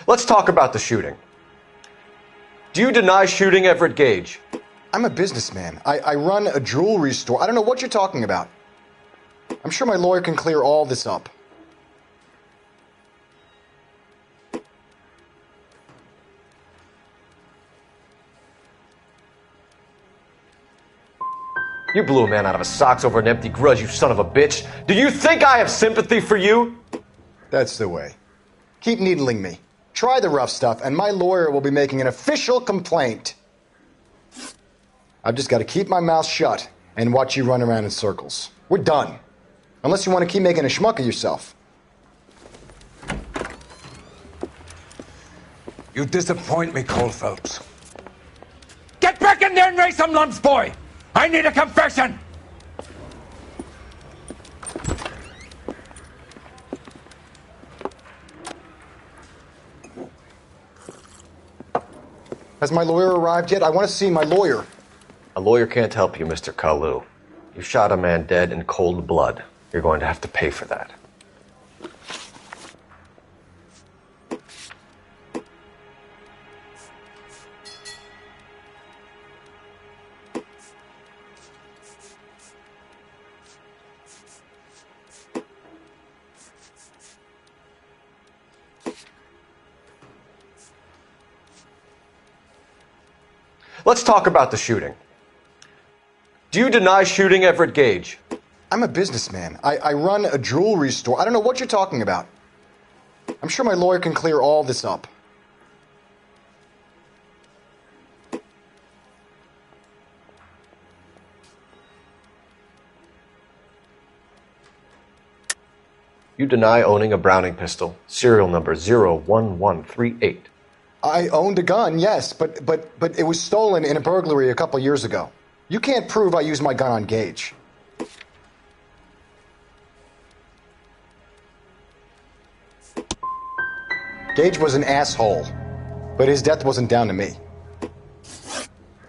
S13: Let's talk about the shooting. Do you deny shooting Everett Gage?
S23: I'm a businessman. I run a jewelry store. I don't know what you're talking about. I'm sure my lawyer can clear all this up.
S13: You blew a man out of his socks over an empty grudge, you son of a bitch. Do you think I have sympathy for you?
S23: That's the way. Keep needling me. Try the rough stuff, and my lawyer will be making an official complaint. I've just got to keep my mouth shut and watch you run around in circles. We're done. Unless you want to keep making a schmuck of yourself.
S6: You disappoint me, Cole Phelps.
S2: Get back in there and raise some lumps, boy! I need a confession!
S23: Has my lawyer arrived yet? I want to see my lawyer.
S13: A lawyer can't help you, Mr. Kalu. You shot a man dead in cold blood. You're going to have to pay for that. Let's talk about the shooting. Do you deny shooting Everett Gage?
S23: I'm a businessman. I run a jewelry store. I don't know what you're talking about. I'm sure my lawyer can clear all this up.
S13: You deny owning a Browning pistol, serial number 01138.
S23: I owned a gun, yes, but it was stolen in a burglary a couple years ago. You can't prove I used my gun on Gage. Gage was an asshole, but his death wasn't down to me.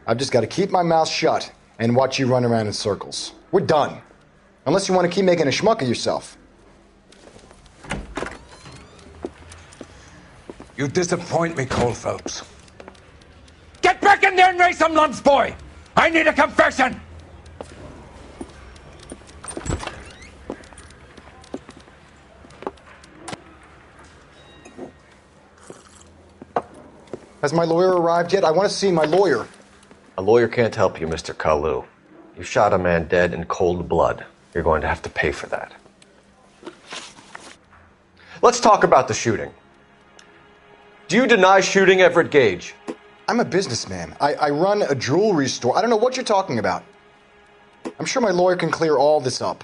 S23: I've just got to keep my mouth shut and watch you run around in circles. We're done. Unless you want to keep making a schmuck of yourself.
S6: You disappoint me, Cole Phelps.
S2: Get back in there and raise some lumps, boy! I need a confession!
S23: Has my lawyer arrived yet? I want to see my lawyer.
S13: A lawyer can't help you, Mr. Kalu. You shot a man dead in cold blood. You're going to have to pay for that. Let's talk about the shooting. Do you deny shooting Everett Gage?
S23: I'm a businessman. I run a jewelry store. I don't know what you're talking about. I'm sure my lawyer can clear all this up.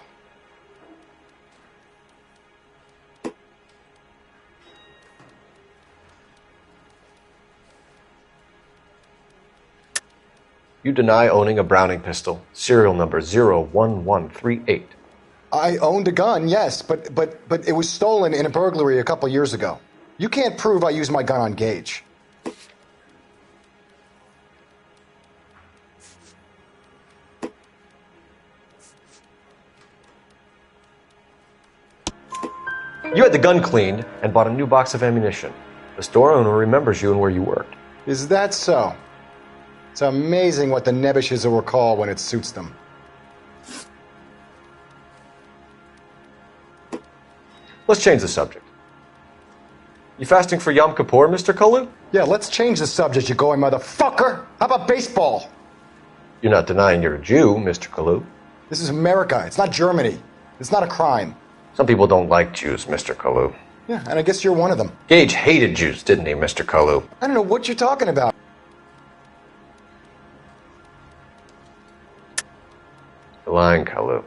S13: You deny owning a Browning pistol, serial number 01138.
S23: I owned a gun, yes, but it was stolen in a burglary a couple years ago. You can't prove I used my gun on Gage.
S13: You had the gun cleaned and bought a new box of ammunition. The store owner remembers you and where you worked.
S23: Is that so? It's amazing what the Nebbishes will recall when it suits them.
S13: Let's change the subject. You fasting for Yom Kippur, Mr. Kalu?
S23: Yeah, let's change the subject, you going motherfucker. How about baseball?
S13: You're not denying you're a Jew, Mr. Kalu.
S23: This is America. It's not Germany. It's not a crime.
S13: Some people don't like Jews, Mr. Kalu.
S23: Yeah, and I guess you're one of them.
S13: Gage hated Jews, didn't he, Mr. Kalu?
S23: I don't know what you're talking about.
S13: You're lying, Kalu.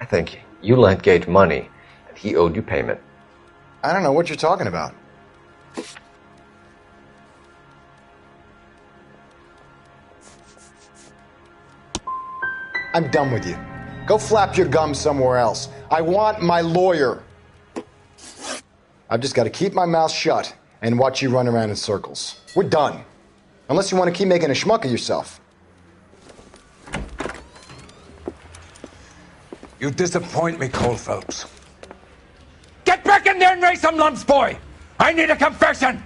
S13: I think you lent Gage money, and he owed you payment.
S23: I don't know what you're talking about. I'm done with you. Go flap your gums somewhere else. I want my lawyer. I've just got to keep my mouth shut and watch you run around in circles. We're done. Unless you want to keep making a schmuck of yourself.
S6: You disappoint me, Cole Phelps.
S2: Get back in there and raise some lumps, boy! I need a confession!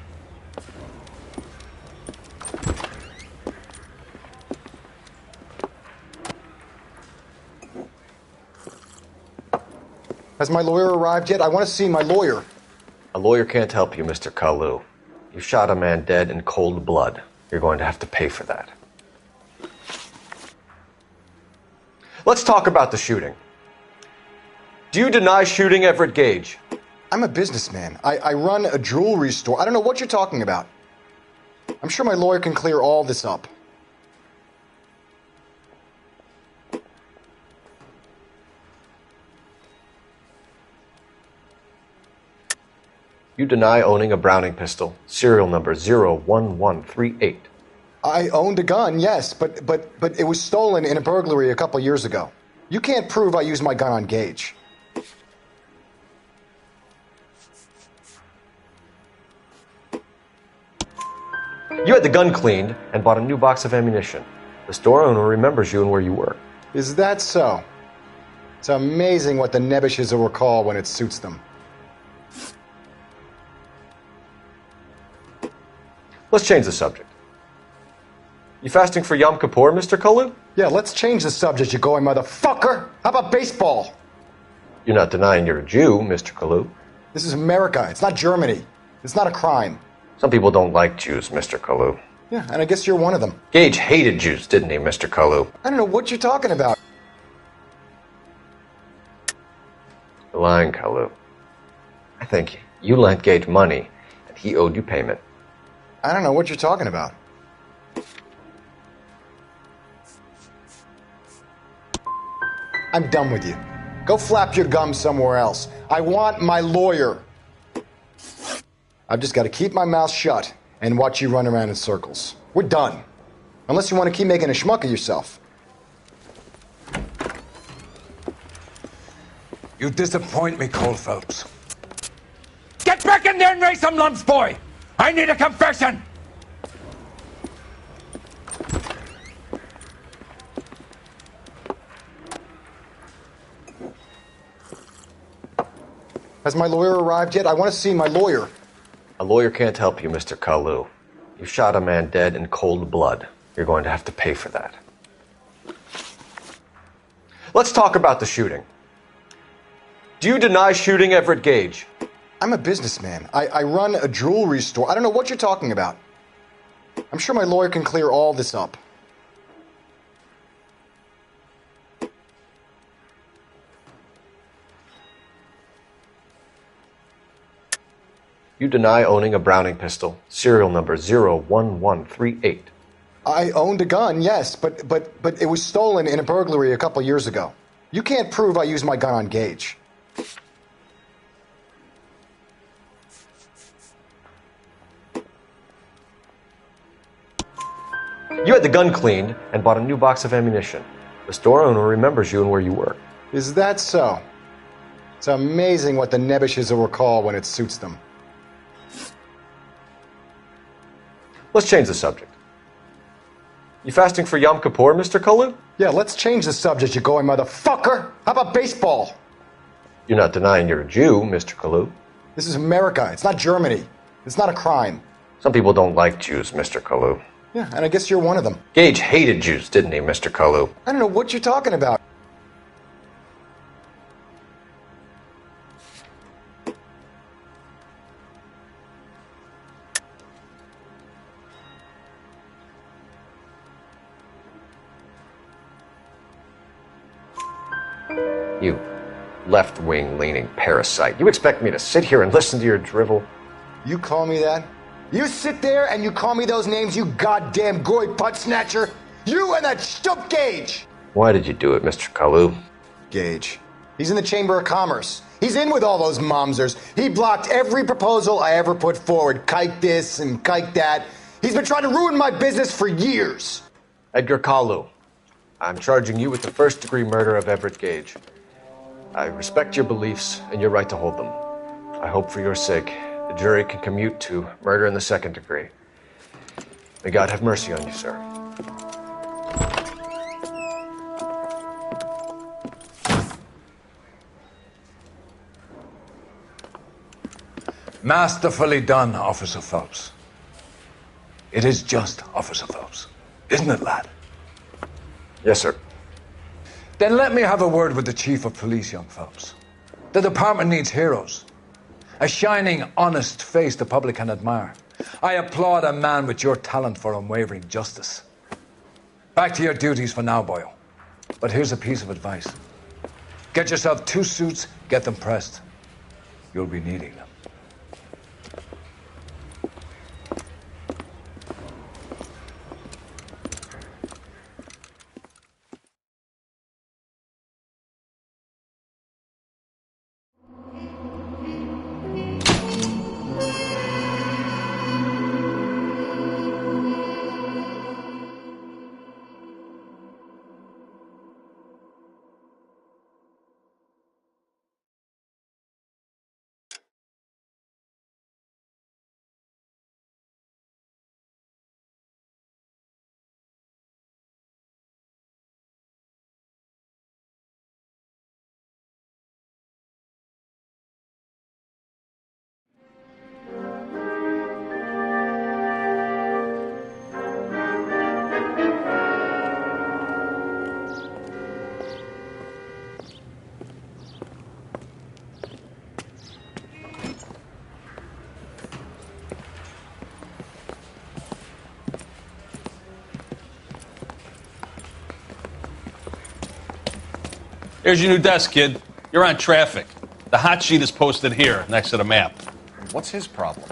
S23: Has my lawyer arrived yet? I want to see my lawyer.
S13: A lawyer can't help you, Mr. Kalu. You shot a man dead in cold blood. You're going to have to pay for that. Let's talk about the shooting. Do you deny shooting Everett Gage?
S23: I'm a businessman. I run a jewelry store. I don't know what you're talking about. I'm sure my lawyer can clear all this up.
S13: You deny owning a Browning pistol, serial number 01138.
S23: I owned a gun, yes, but it was stolen in a burglary a couple years ago. You can't prove I used my gun on Gage.
S13: You had the gun cleaned and bought a new box of ammunition. The store owner remembers you and where you were.
S23: Is that so? It's amazing what the Nebushes will recall when it suits them.
S13: Let's change the subject. You fasting for Yom Kippur, Mr. Kalu?
S23: Yeah, let's change the subject, you going motherfucker. How about baseball?
S13: You're not denying you're a Jew, Mr. Kalu.
S23: This is America. It's not Germany. It's not a crime.
S13: Some people don't like Jews, Mr. Kalu.
S23: Yeah, and I guess you're one of them.
S13: Gage hated Jews, didn't he, Mr. Kalu?
S23: I don't know what you're talking about.
S13: You're lying, Kalu. I think you lent Gage money, and he owed you payment.
S23: I don't know what you're talking about. I'm done with you. Go flap your gums somewhere else. I want my lawyer. I've just got to keep my mouth shut and watch you run around in circles. We're done. Unless you want to keep making a schmuck of yourself.
S6: You disappoint me, Cole Phelps.
S2: Get back in there and raise some lumps, boy! I need a confession!
S23: Has my lawyer arrived yet? I want to see my lawyer.
S13: A lawyer can't help you, Mr. Kalu. You shot a man dead in cold blood. You're going to have to pay for that. Let's talk about the shooting. Do you deny shooting Everett Gage?
S23: I'm a businessman. I run a jewelry store. I don't know what you're talking about. I'm sure my lawyer can clear all this up.
S13: You deny owning a Browning pistol, serial number 01138.
S23: I owned a gun, yes, but it was stolen in a burglary a couple years ago. You can't prove I used my gun on Gage.
S13: You had the gun cleaned and bought a new box of ammunition. The store owner remembers you and where you were.
S23: Is that so? It's amazing what the Nebushes will recall when it suits them.
S13: Let's change the subject. You fasting for Yom Kippur, Mr. Kalu?
S23: Yeah, let's change the subject, you going motherfucker. How about baseball?
S13: You're not denying you're a Jew, Mr. Kalu.
S23: This is America. It's not Germany. It's not a crime.
S13: Some people don't like Jews, Mr. Kalu.
S23: Yeah, and I guess you're one of them.
S13: Gage hated Jews, didn't he, Mr. Kalu?
S23: I don't know what you're talking about.
S13: You left-wing leaning parasite. You expect me to sit here and listen to your drivel?
S23: You call me that? You sit there and you call me those names, you goddamn goy butt snatcher? You and that stup Gage!
S13: Why did you do it, Mr. Kalu?
S23: Gage. He's in the Chamber of Commerce. He's in with all those momsers. He blocked every proposal I ever put forward. Kike this and kike that. He's been trying to ruin my business for years.
S13: Edgar Kalu, I'm charging you with the first-degree murder of Everett Gage. I respect your beliefs and your right to hold them. I hope for your sake the jury can commute to murder in the second degree. May God have mercy on you, sir.
S6: Masterfully done, Officer Phelps. It is just Officer Phelps. Isn't it, lad?
S5: Yes, sir.
S6: Then let me have a word with the Chief of Police, young Phelps. The department needs heroes. A shining, honest face the public can admire. I applaud a man with your talent for unwavering justice. Back to your duties for now, boyo. But here's a piece of advice. Get yourself 2 suits, get them pressed. You'll be needing them.
S7: Here's your new desk, kid. You're on traffic. The hot sheet is posted here, next to the map.
S13: What's his problem?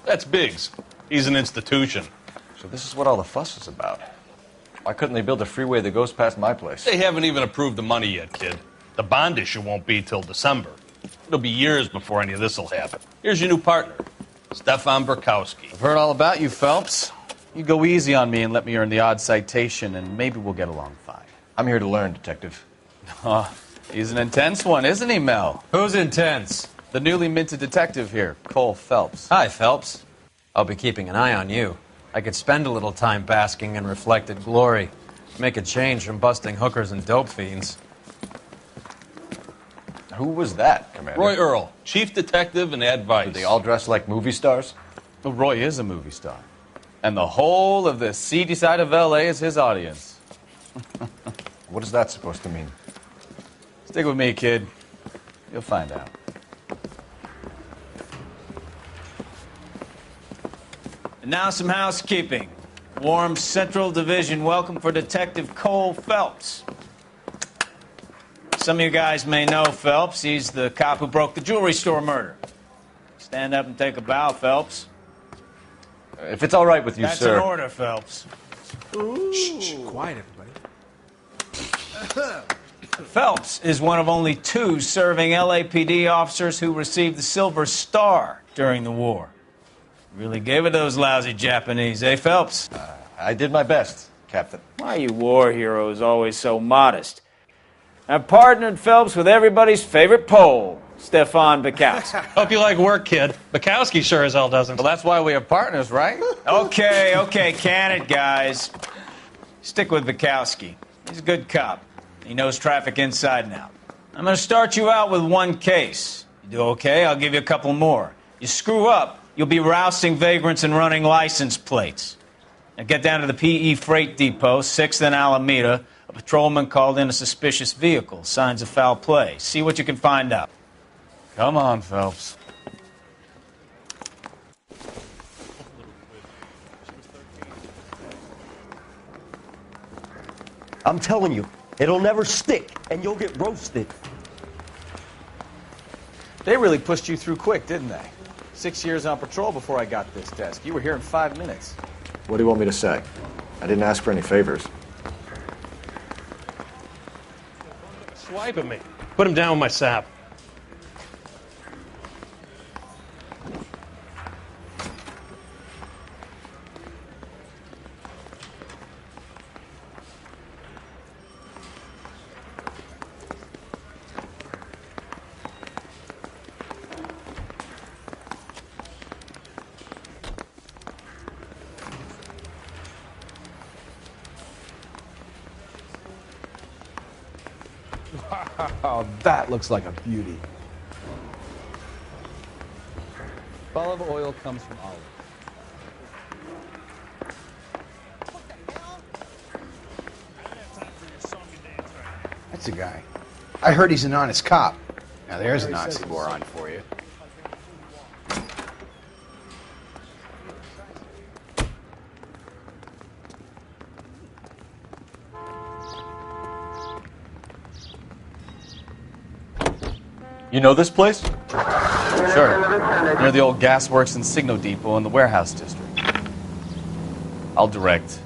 S7: That's Biggs. He's an institution.
S13: So this is what all the fuss is about. Why couldn't they build a freeway that goes past my place?
S7: They haven't even approved the money yet, kid. The bond issue won't be till December. It'll be years before any of this will happen. Here's your new partner, Stefan Burkowski.
S3: I've heard all about you, Phelps. You go easy on me and let me earn the odd citation, and maybe we'll get along fine.
S13: I'm here to learn, Detective.
S3: Oh, he's an intense one, isn't he, Mel?
S14: Who's intense?
S3: The newly minted detective here, Cole Phelps.
S14: Hi, Phelps. I'll be keeping an eye on you. I could spend a little time basking in reflected glory. Make a change from busting hookers and dope fiends.
S13: Who was that, Commander?
S7: Roy Earl, chief detective and advice.
S13: Do they all dress like movie stars?
S3: Well, Roy is a movie star. And the whole of the seedy side of L.A. is his audience.
S13: What is that supposed to mean?
S3: Stick with me, kid. You'll find out.
S11: And now some housekeeping. Warm Central Division welcome for Detective Cole Phelps. Some of you guys may know Phelps. He's the cop who broke the jewelry store murder. Stand up and take a bow, Phelps.
S13: If it's all right with you,
S11: That's
S13: sir.
S11: That's an order, Phelps.
S12: Shh, quiet, everybody.
S11: Phelps is one of only 2 serving LAPD officers who received the Silver Star during the war. Really gave it those lousy Japanese, eh, Phelps?
S13: I did my best, Captain.
S11: Why are you war heroes always so modest? I've partnered Phelps with everybody's favorite Pole, Stefan Burkowski.
S7: Hope you like work, kid. Burkowski sure as hell doesn't.
S3: Well, that's why we have partners, right?
S11: Okay, can it, guys. Stick with Burkowski. He's a good cop. He knows traffic inside and out. I'm going to start you out with 1 case. You do okay, I'll give you a couple more. You screw up, you'll be rousting vagrants and running license plates. Now get down to the PE Freight Depot, 6th and Alameda. A patrolman called in a suspicious vehicle. Signs of foul play. See what you can find out.
S3: Come on, Phelps.
S12: I'm telling you, it'll never stick, and you'll get roasted.
S3: They really pushed you through quick, didn't they? 6 years on patrol before I got this desk. You were here in 5 minutes.
S13: What do you want me to say? I didn't ask for any favors.
S7: Swipe at me. Put him down with my sap.
S12: Wow, that looks like a beauty.
S3: Olive oil comes from olives.
S8: That's the guy. I heard he's an honest cop. Now there's an oxymoron for you.
S15: You know this place? Sure. Near the old gasworks and Signo Depot in the warehouse district. I'll direct.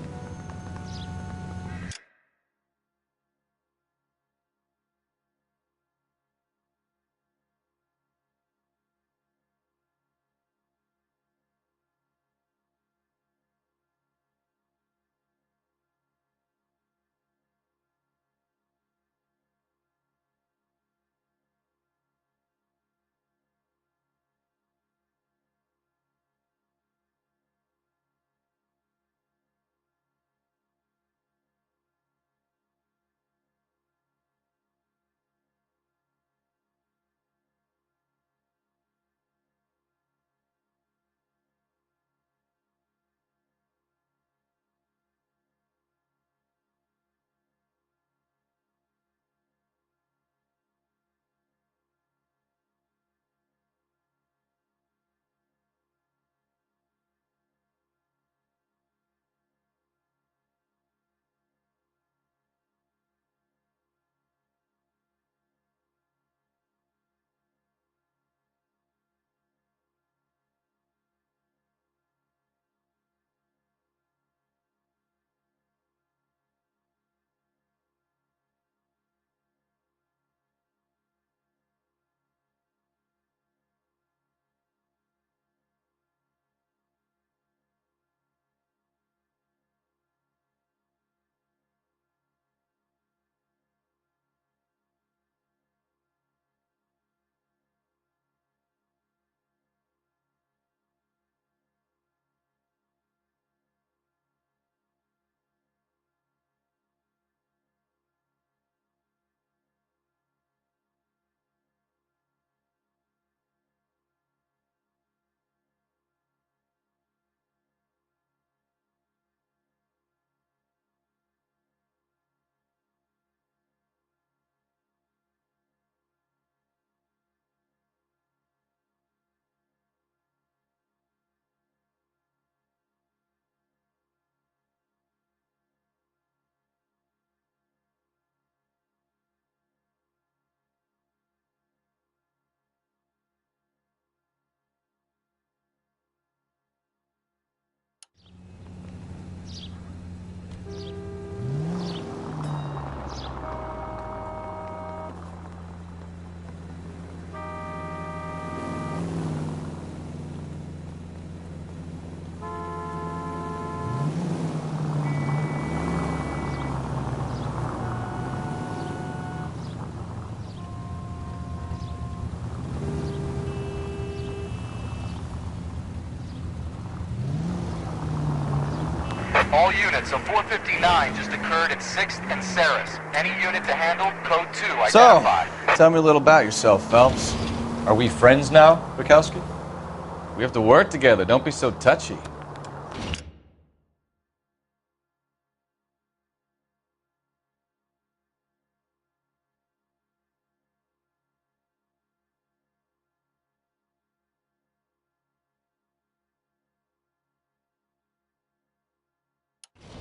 S18: All units, a 459 just occurred at 6th and Saris. Any unit to handle, code 2 identified.
S15: So, tell me a little about yourself, Phelps. Are we friends now, Bukowski? We have to work together. Don't be so touchy.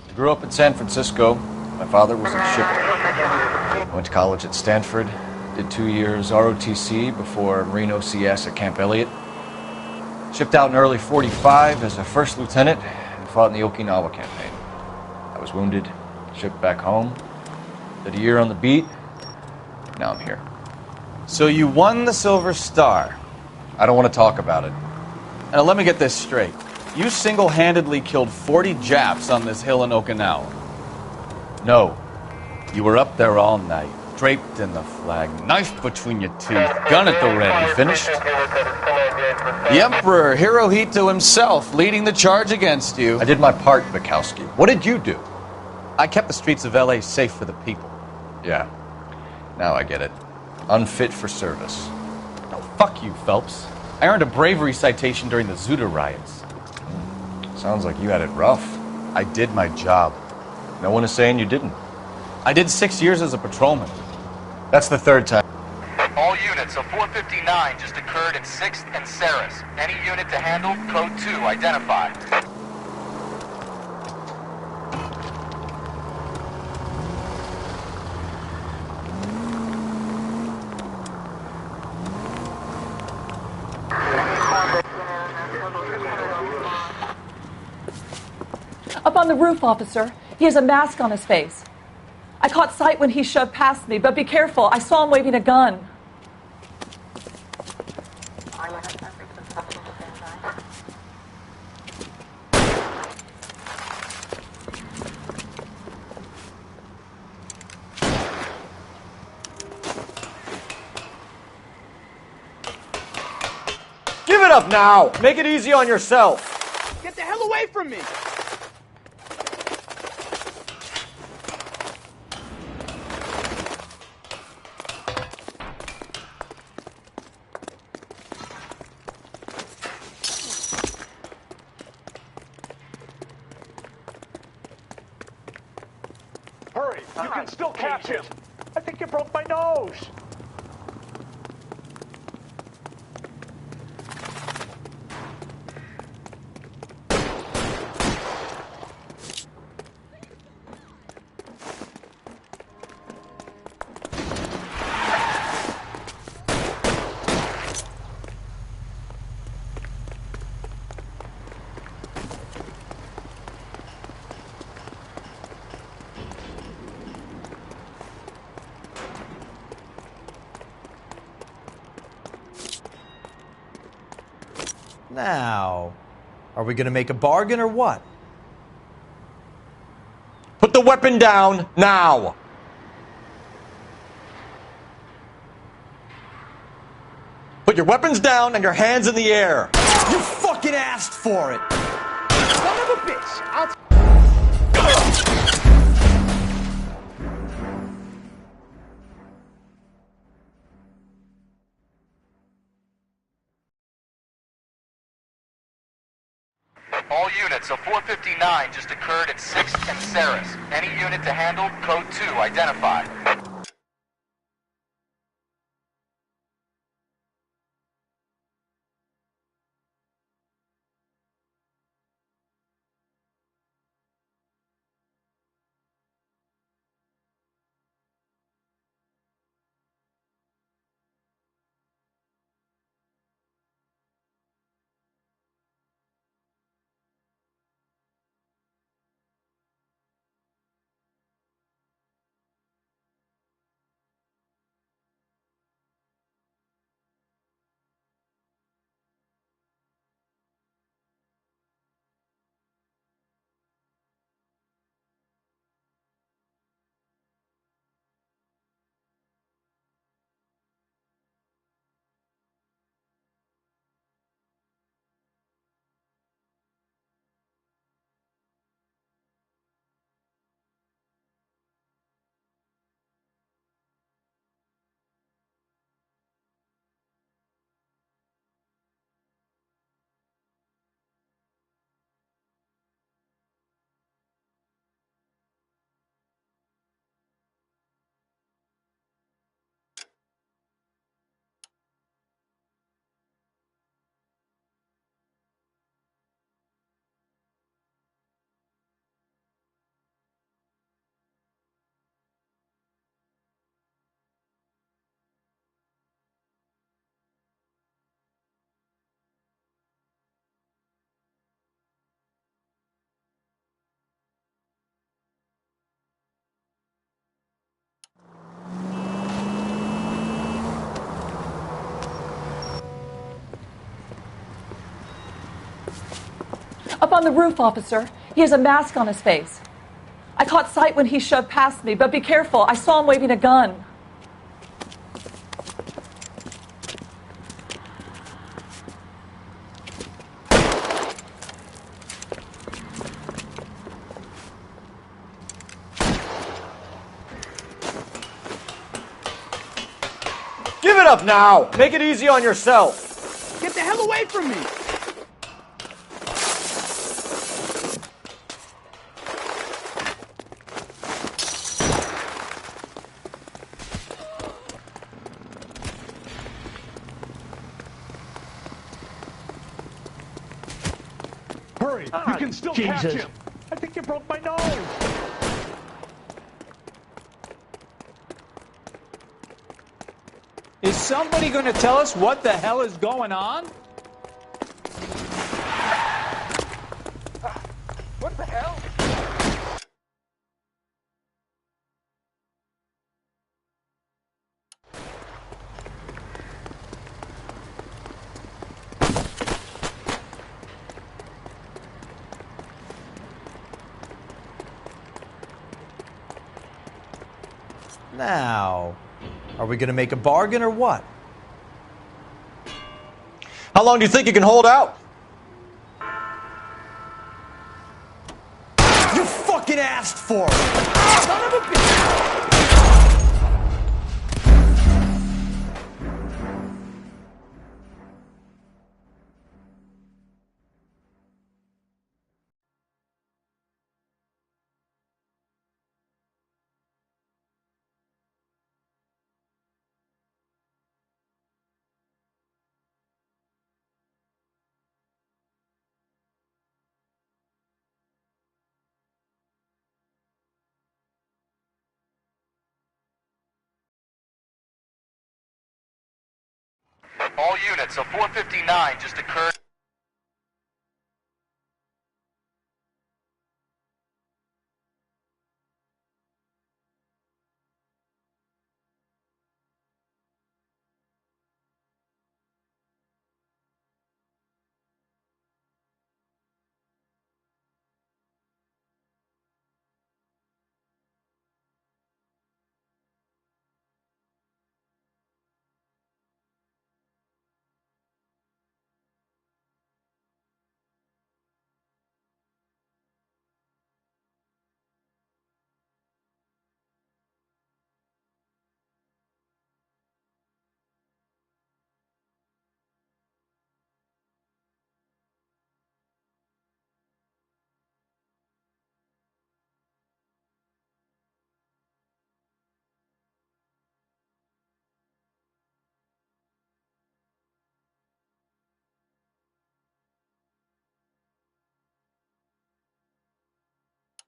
S15: I grew up in San Francisco. My father was in shipping. I went to college at Stanford, did 2 years ROTC before Marine OCS at Camp Elliott. Shipped out in early '45 as a first lieutenant and fought in the Okinawa campaign. I was wounded, shipped back home, did a year on the beat. Now I'm here. So you won the Silver Star. I don't want to talk about it. Now let me get this straight. You single-handedly killed 40 Japs on this hill in Okinawa. No. You were up there all night, draped in the flag, knife between your teeth, gun at the ready. Finished? The Emperor, Hirohito himself, leading the charge against you. I did my part, Bukowski. What did you do? I kept the streets of L.A. safe for the people. Yeah. Now I get it. Unfit for service. No, fuck you, Phelps. I earned a bravery citation during the Zuda riots.
S5: Sounds like you had it rough.
S15: I did my job.
S5: No one is saying you didn't.
S15: I did 6 years as a patrolman.
S5: That's the third time.
S18: All units, a 459 just occurred at 6th and Saris. Any unit to handle, code 2, identify.
S17: Up on the roof, officer. He has a mask on his face. I caught sight when he shoved past me, but be careful. I saw him waving a gun.
S5: Give it up now! Make it easy on yourself!
S4: Get the hell away from me!
S2: Hurry, you can still catch him. I think you broke my nose.
S3: Now, are we going to make a bargain or what?
S10: Put the weapon down now! Put your weapons down and your hands in the air!
S3: You fucking asked for it!
S4: Son of a bitch! I'll...
S18: All units, a 459 just occurred at 6th and Saris. Any unit to handle, code 2, identify.
S17: Up on the roof, officer. He has a mask on his face. I caught sight when he shoved past me, but be careful. I saw him waving a gun.
S5: Give it up now! Make it easy on yourself!
S4: Get the hell away from me! Hurry! You can still catch
S22: Jesus.
S4: him! I think you broke my nose!
S11: Is somebody going to tell us what the hell is going on?
S4: What the hell?
S3: Now, are we going to make a bargain or what?
S16: How long do you think you can hold out?
S3: You fucking asked for it! Son of a bitch!
S18: All units, a 459 just occurred.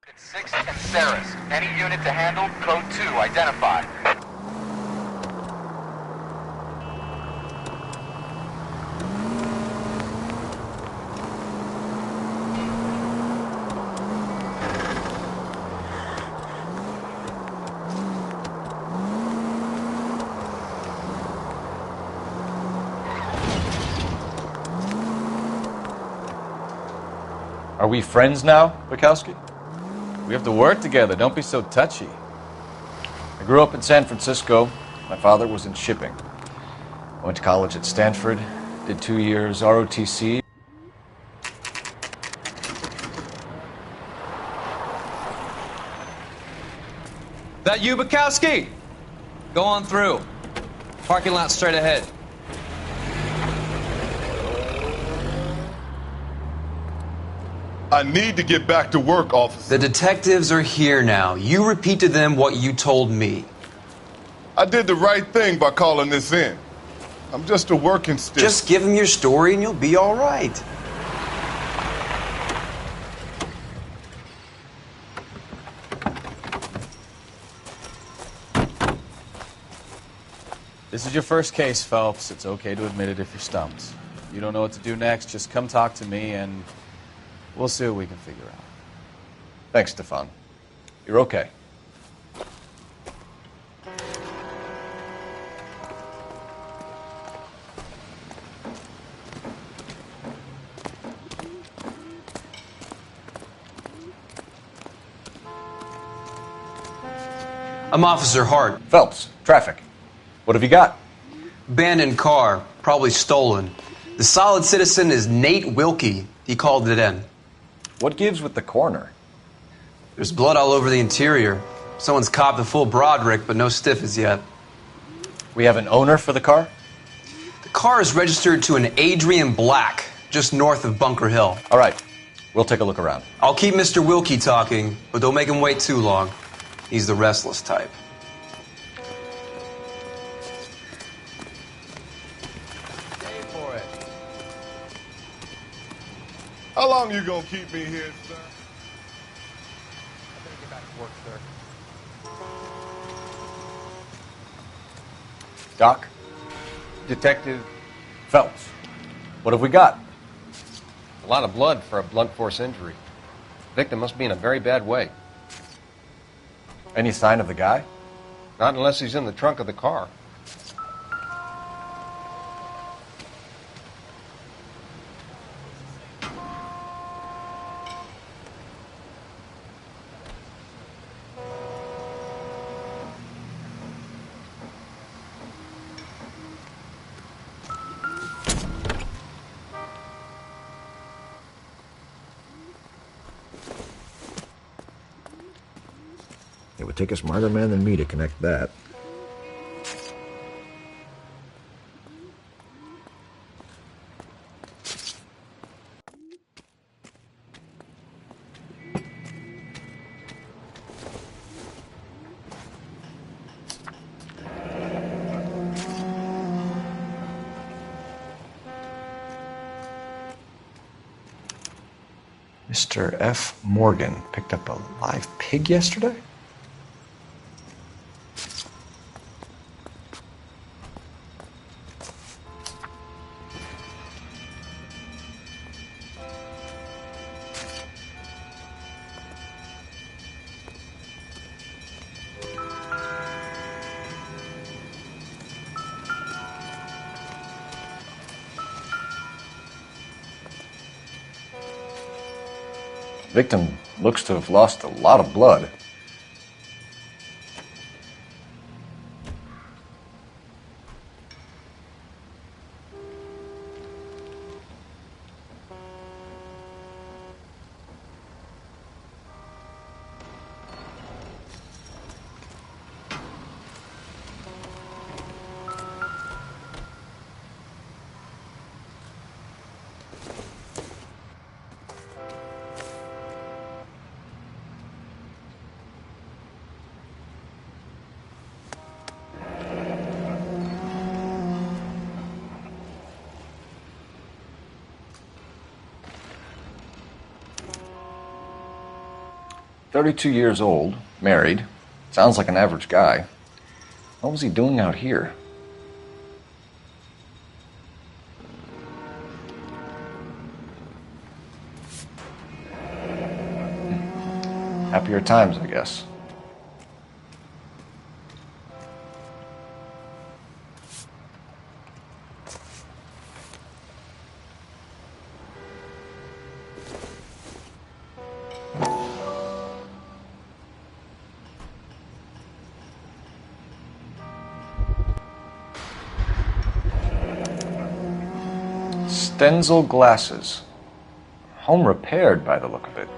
S18: At 6th and Saris. Any unit to handle, code 2, identify.
S15: Are we friends now, Bukowski? We have to work together. Don't be so touchy. I grew up in San Francisco. My father was in shipping. I went to college at Stanford, did 2 years ROTC.
S3: That you, Bukowski? Go on through. Parking lot straight ahead.
S10: I need to get back to work, officer.
S9: The detectives are here now. You repeat to them what you told me.
S10: I did the right thing by calling this in. I'm just a working stick.
S9: Just give them your story and you'll be all right.
S15: This is your first case, Phelps. It's okay to admit it if you're stumped. You don't know what to do next, just come talk to me and we'll see what we can figure out.
S5: Thanks, Stefan. You're okay.
S9: I'm Officer Hart.
S5: Phelps, traffic. What have you got?
S9: Abandoned car, probably stolen. The solid citizen is Nate Wilkie. He called it in.
S5: What gives with the coroner?
S9: There's blood all over the interior. Someone's copped the full Broderick, but no stiff as yet.
S5: We have an owner for the car?
S9: The car is registered to an Adrian Black, just north of Bunker Hill.
S5: All right. We'll take a look around.
S9: I'll keep Mr. Wilkie talking, but don't make him wait too long. He's the restless type.
S10: How long you gonna keep me here, sir?
S4: I better get back to work, sir.
S5: Doc?
S4: Detective
S5: Phelps. What have we got?
S15: A lot of blood for a blunt force injury. The victim must be in a very bad way.
S5: Any sign of the guy?
S15: Not unless he's in the trunk of the car.
S5: It would take a smarter man than me to connect that. Mr. F. Morgan picked up a live pig yesterday? Victim looks to have lost a lot of blood. "32 years old, married. Sounds like an average guy. What was he doing out here?" Happier times, I guess. Stenzel glasses. Home repaired by the look of it.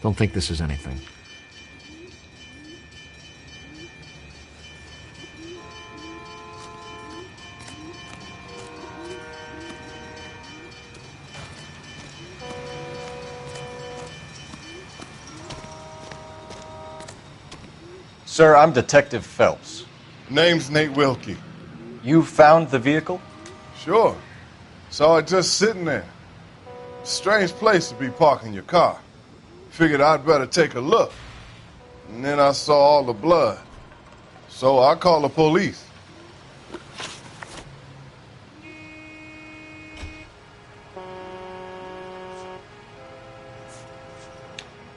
S5: Don't think this is anything. Sir, I'm Detective Phelps.
S10: Name's Nate Wilkie.
S5: You found the vehicle?
S10: Sure. Saw it just sitting there. Strange place to be parking your car. Figured I'd better take a look. And then I saw all the blood. So I called the police.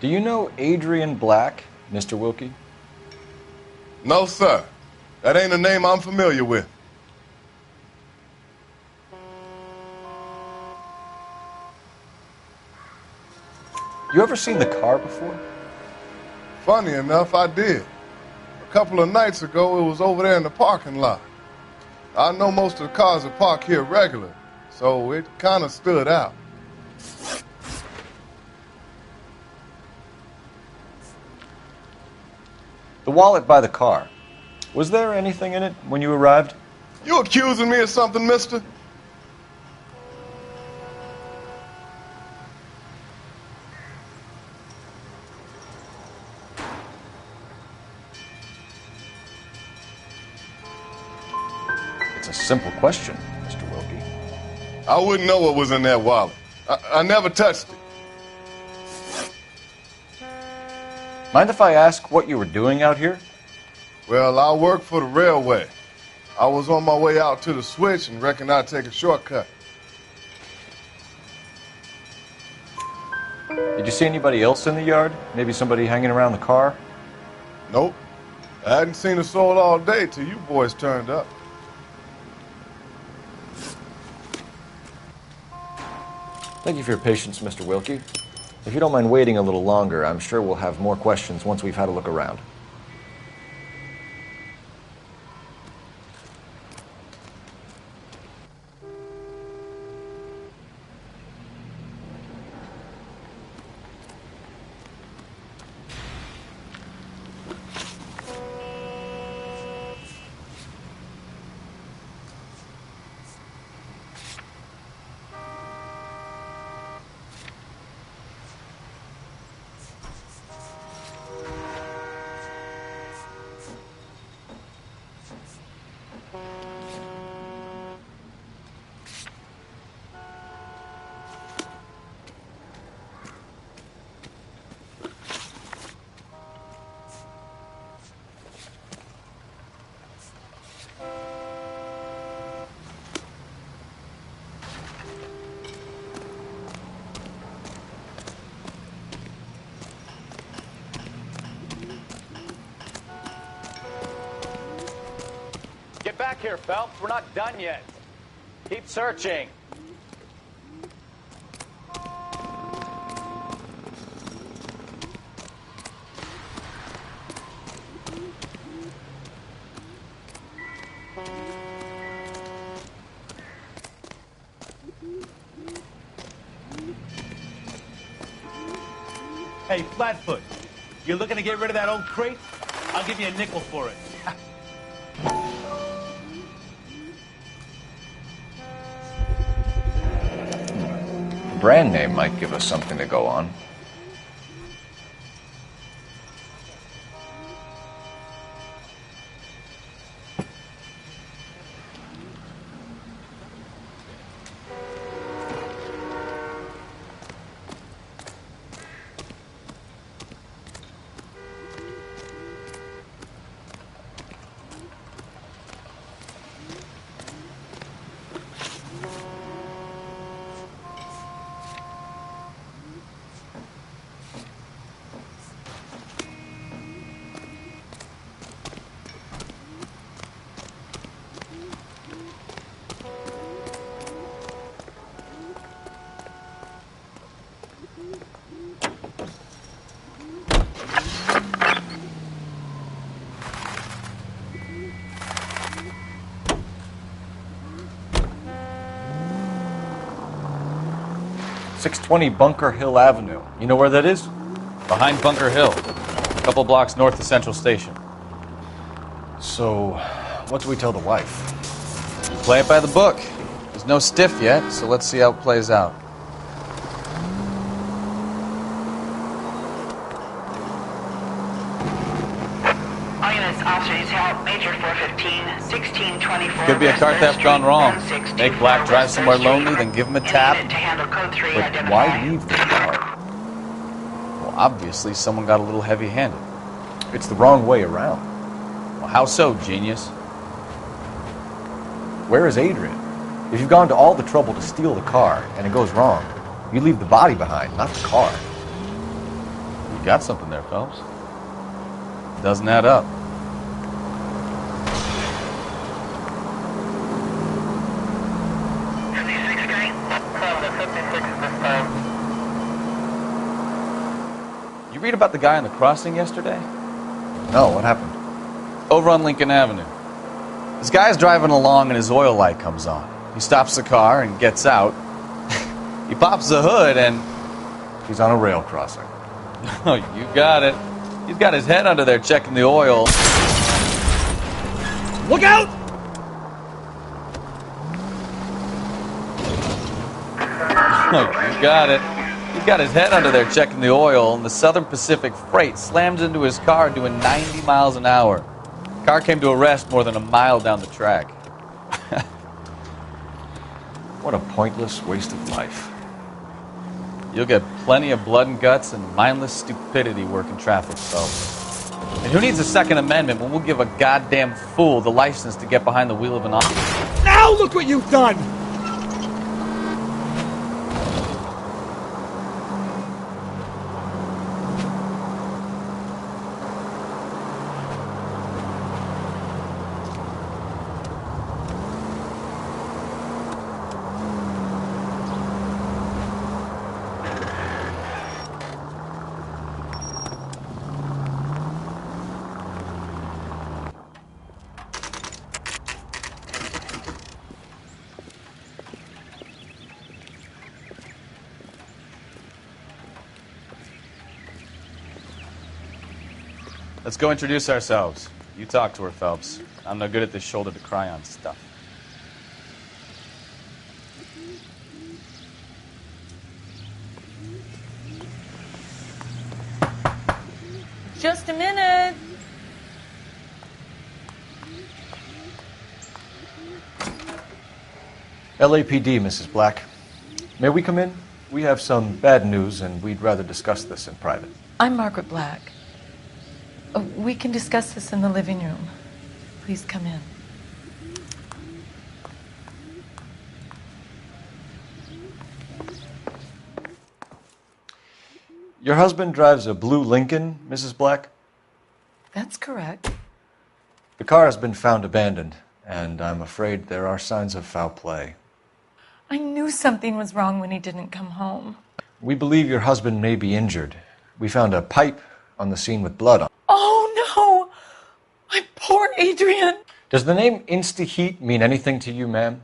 S5: Do you know Adrian Black, Mr. Wilkie?
S10: No, sir. That ain't a name I'm familiar with.
S5: You ever seen the car before?
S10: Funny enough, I did. A couple of nights ago, it was over there in the parking lot. I know most of the cars are parked here regular, so it kind of stood out.
S5: The wallet by the car. Was there anything in it when you arrived?
S10: You accusing me of something, mister?
S5: It's a simple question, Mr. Wilkie.
S10: I wouldn't know what was in that wallet. I never touched it.
S5: Mind if I ask what you were doing out here?
S10: Well, I work for the railway. I was on my way out to the switch and reckoned I'd take a shortcut.
S5: Did you see anybody else in the yard? Maybe somebody hanging around the car?
S10: Nope. I hadn't seen a soul all day till you boys turned up.
S5: Thank you for your patience, Mr. Wilkie. If you don't mind waiting a little longer, I'm sure we'll have more questions once we've had a look around.
S11: Get back here, Phelps. We're not done yet. Keep searching.
S19: Hey, Flatfoot, you're looking to get rid of that old crate? I'll give you a nickel for it.
S5: The brand name might give us something to go on. .620 Bunker Hill Avenue. You know where that is?
S3: Behind Bunker Hill, a couple blocks north of Central Station.
S5: So, what do we tell the wife?
S3: Play it by the book. There's no stiff yet, so let's see how it plays out.
S20: All units, officer detail, Major 415, 1624.
S3: Could be a car theft gone wrong. Make Black drive somewhere lonely, then give him a tap.
S20: To handle code 3
S3: But
S20: identified.
S3: why leave the car? Well, obviously someone got a little heavy-handed.
S5: It's the wrong way around.
S3: Well, how so, genius?
S5: Where is Adrian? If you've gone to all the trouble to steal the car and it goes wrong, you leave the body behind, not the car.
S3: You got something there, Phelps. Doesn't add up. You read about the guy on the crossing yesterday?
S5: No, what happened?
S9: Over on Lincoln Avenue. This guy's driving along and his oil light comes on. He stops the car and gets out. He pops the hood and...
S5: He's on a rail crossing.
S9: Oh, you got it. He's got his head under there checking the oil.
S2: Look out!
S9: Oh, you got it. He's got his head under there checking the oil, and the Southern Pacific Freight slams into his car doing 90 miles an hour. The car came to a rest more than a mile down the track.
S5: What a pointless waste of life.
S9: You'll get plenty of blood and guts and mindless stupidity working traffic, folks. And who needs a Second Amendment when we'll give a goddamn fool the license to get behind the wheel of an officer?
S2: Now look what you've done!
S9: Let's go introduce ourselves. You talk to her, Phelps. I'm no good at this shoulder to cry on stuff.
S1: Just a minute.
S5: LAPD, Mrs. Black. May we come in? We have some bad news, and we'd rather discuss this in private.
S1: I'm Margaret Black. We can discuss this in the living room. Please come in.
S5: Your husband drives a blue Lincoln, Mrs. Black?
S1: That's correct.
S5: The car has been found abandoned, and I'm afraid there are signs of foul play.
S1: I knew something was wrong when he didn't come home.
S5: We believe your husband may be injured. We found a pipe on the scene with blood on it.
S1: Oh, no! My poor Adrian!
S5: Does the name Insta-Heat mean anything to you, ma'am?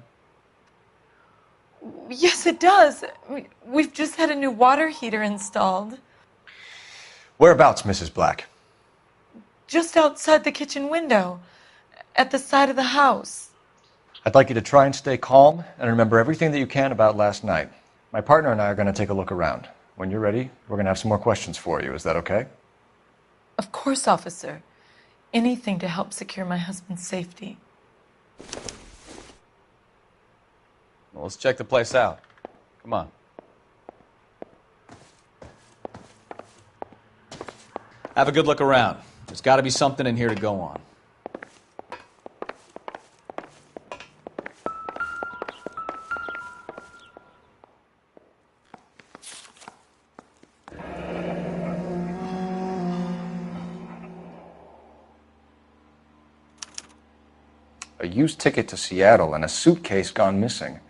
S1: Yes, it does. We've just had a new water heater installed.
S5: Whereabouts, Mrs. Black?
S1: Just outside the kitchen window, at the side of the house.
S5: I'd like you to try and stay calm and remember everything that you can about last night. My partner and I are going to take a look around. When you're ready, we're going to have some more questions for you. Is that okay?
S1: Of course, officer. Anything to help secure my husband's safety.
S9: Well, let's check the place out. Come on. Have a good look around. There's got to be something in here to go on.
S5: A used ticket to Seattle and a suitcase gone missing.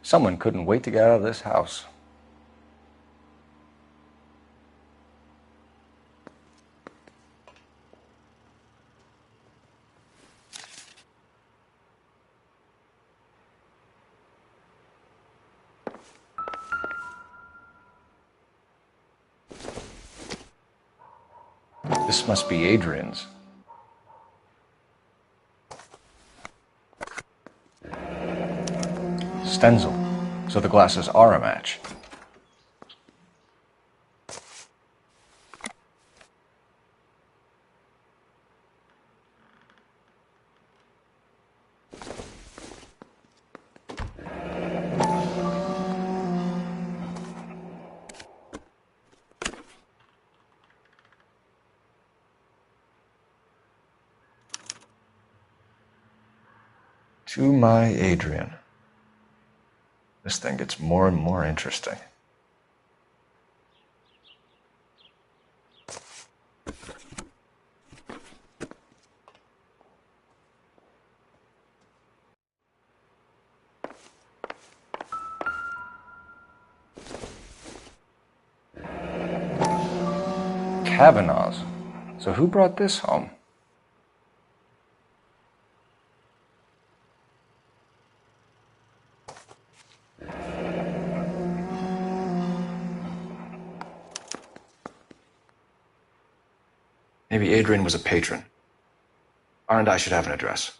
S5: Someone couldn't wait to get out of this house. This must be Adrian's. Stencil, so the glasses are a match. To my Adrian. This thing gets more and more interesting. Kavanaugh's. So who brought this home? Maybe Adrian was a patron. R&I should have an address.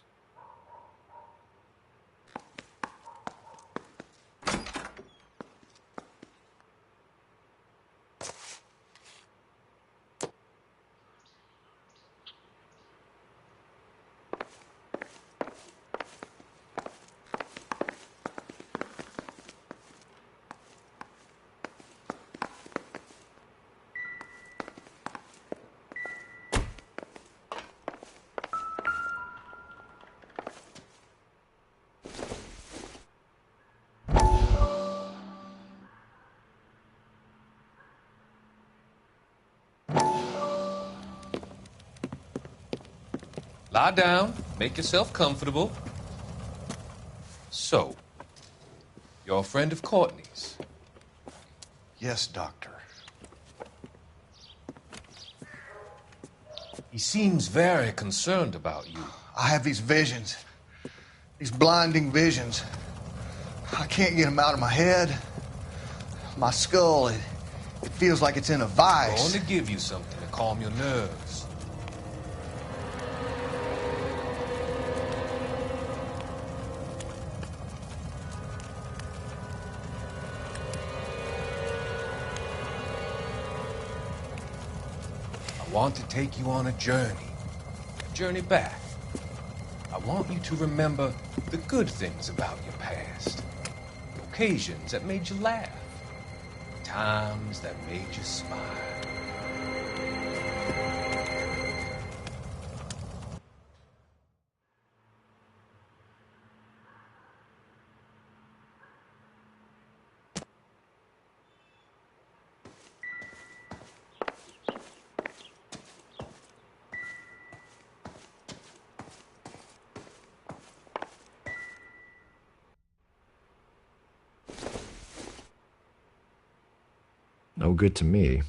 S6: Lie down, make yourself comfortable. So, you're a friend of Courtney's?
S8: Yes, Doctor.
S6: He seems very concerned about you.
S8: I have these visions. These blinding visions. I can't get them out of my head. My skull, it feels like it's in a
S6: I'm
S8: vice.
S6: going to give you something to calm your nerves. I want to take you on a journey back. I want you to remember the good things about your past, occasions that made you laugh, times that made you smile.
S5: No good to me.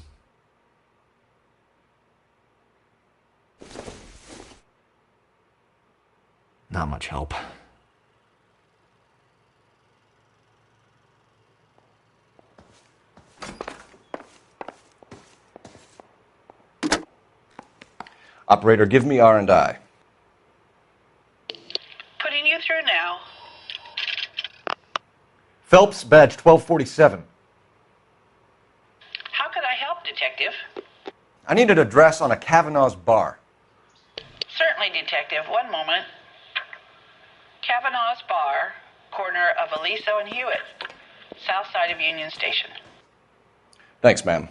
S5: Not much help. Operator, give me R&I.
S20: Putting you through now.
S5: Phelps, badge 1247.
S20: How could I help, Detective?
S5: I need an address on a Kavanaugh's bar.
S20: Certainly, Detective. One moment. Kavanaugh's Bar, corner of Aliso and Hewitt, south side of Union Station.
S5: Thanks, ma'am.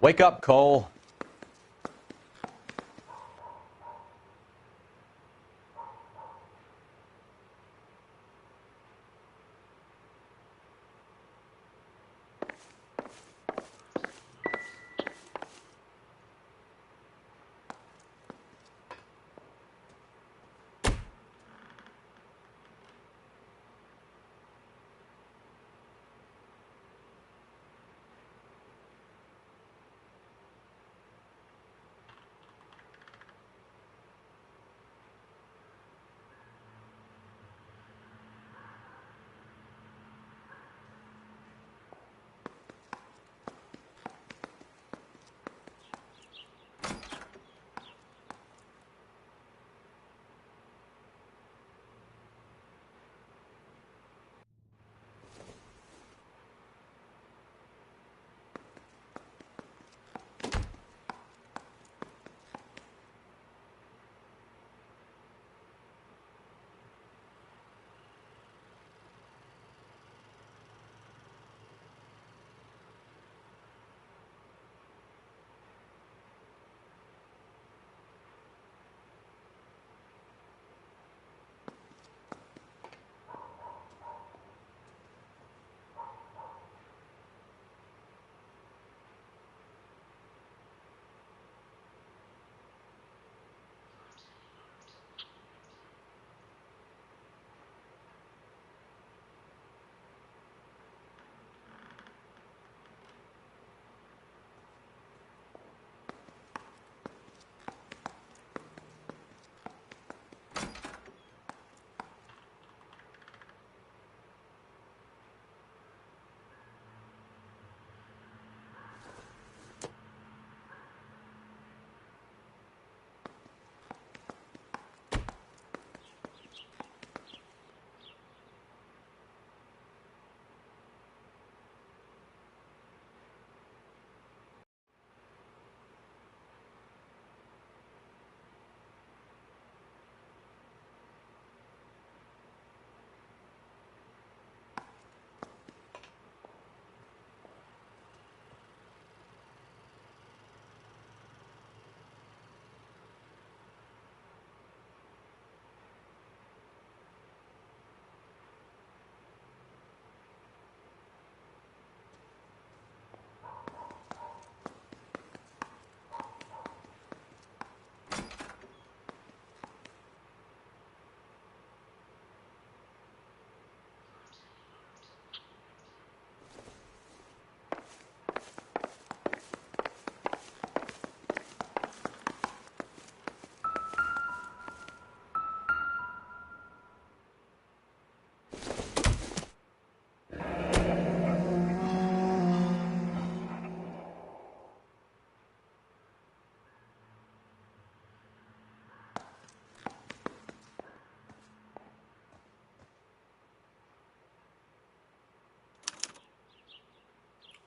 S3: Wake up, Cole.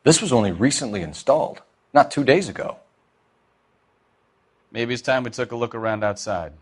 S5: This was only recently installed, not 2 days ago.
S9: Maybe it's time we took a look around outside.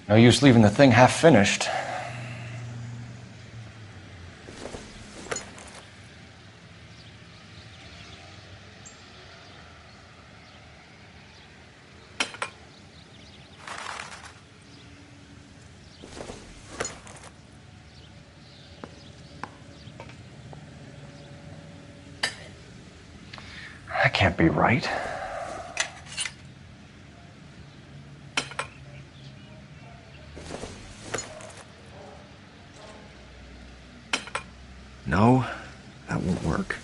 S5: No use leaving the thing half finished. That can't be right. No, that won't work.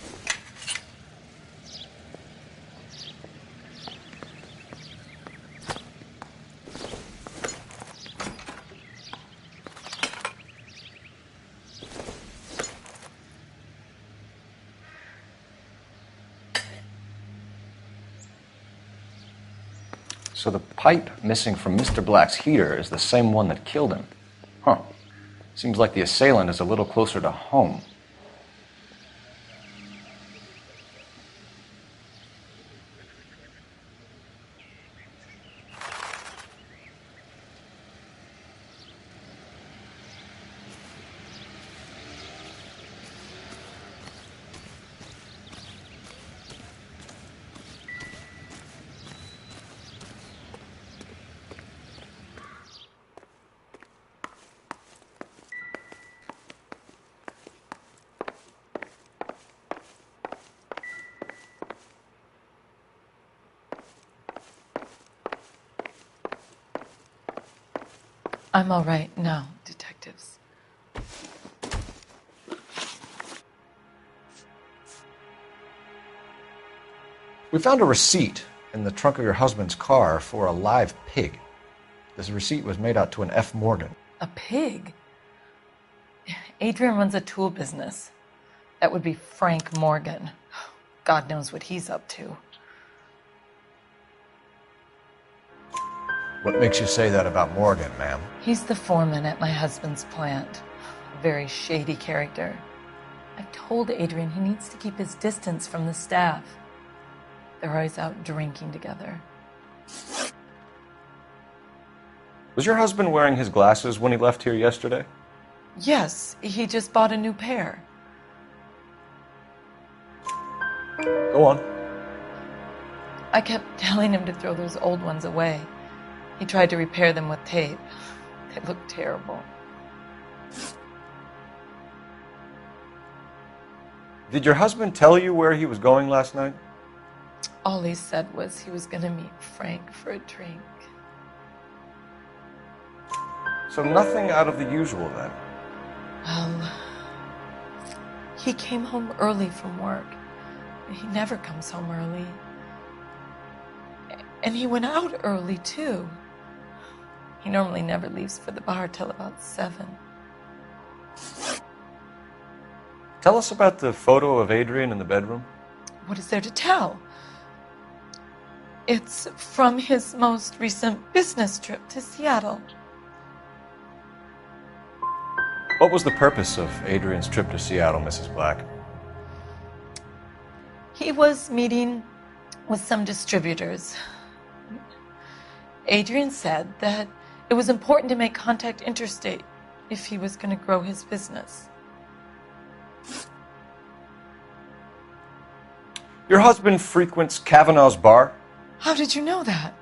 S5: So the pipe missing from Mr. Black's heater is the same one that killed him. Huh. Seems like the assailant is a little closer to home.
S1: I'm all right now, detectives.
S5: We found a receipt in the trunk of your husband's car for a live pig. This receipt was made out to an F. Morgan.
S1: A pig? Adrian runs a tool business. That would be Frank Morgan. God knows what he's up to.
S5: What makes you say that about Morgan, ma'am?
S1: He's the foreman at my husband's plant. A very shady character. I've told Adrian he needs to keep his distance from the staff. They're always out drinking together.
S5: Was your husband wearing his glasses when he left here yesterday?
S1: Yes, he just bought a new pair.
S5: Go on.
S1: I kept telling him to throw those old ones away. He tried to repair them with tape. They looked terrible.
S5: Did your husband tell you where he was going last night?
S1: All he said was he was going to meet Frank for a drink.
S5: So nothing out of the usual then?
S1: Well, he came home early from work. He never comes home early. And he went out early, too. He normally never leaves for the bar till about 7.
S5: Tell us about the photo of Adrian in the bedroom.
S1: What is there to tell? It's from his most recent business trip to Seattle.
S5: What was the purpose of Adrian's trip to Seattle, Mrs. Black?
S1: He was meeting with some distributors. Adrian said that it was important to make contact interstate if he was going to grow his business.
S5: Your husband frequents Kavanaugh's bar?
S1: How did you know that?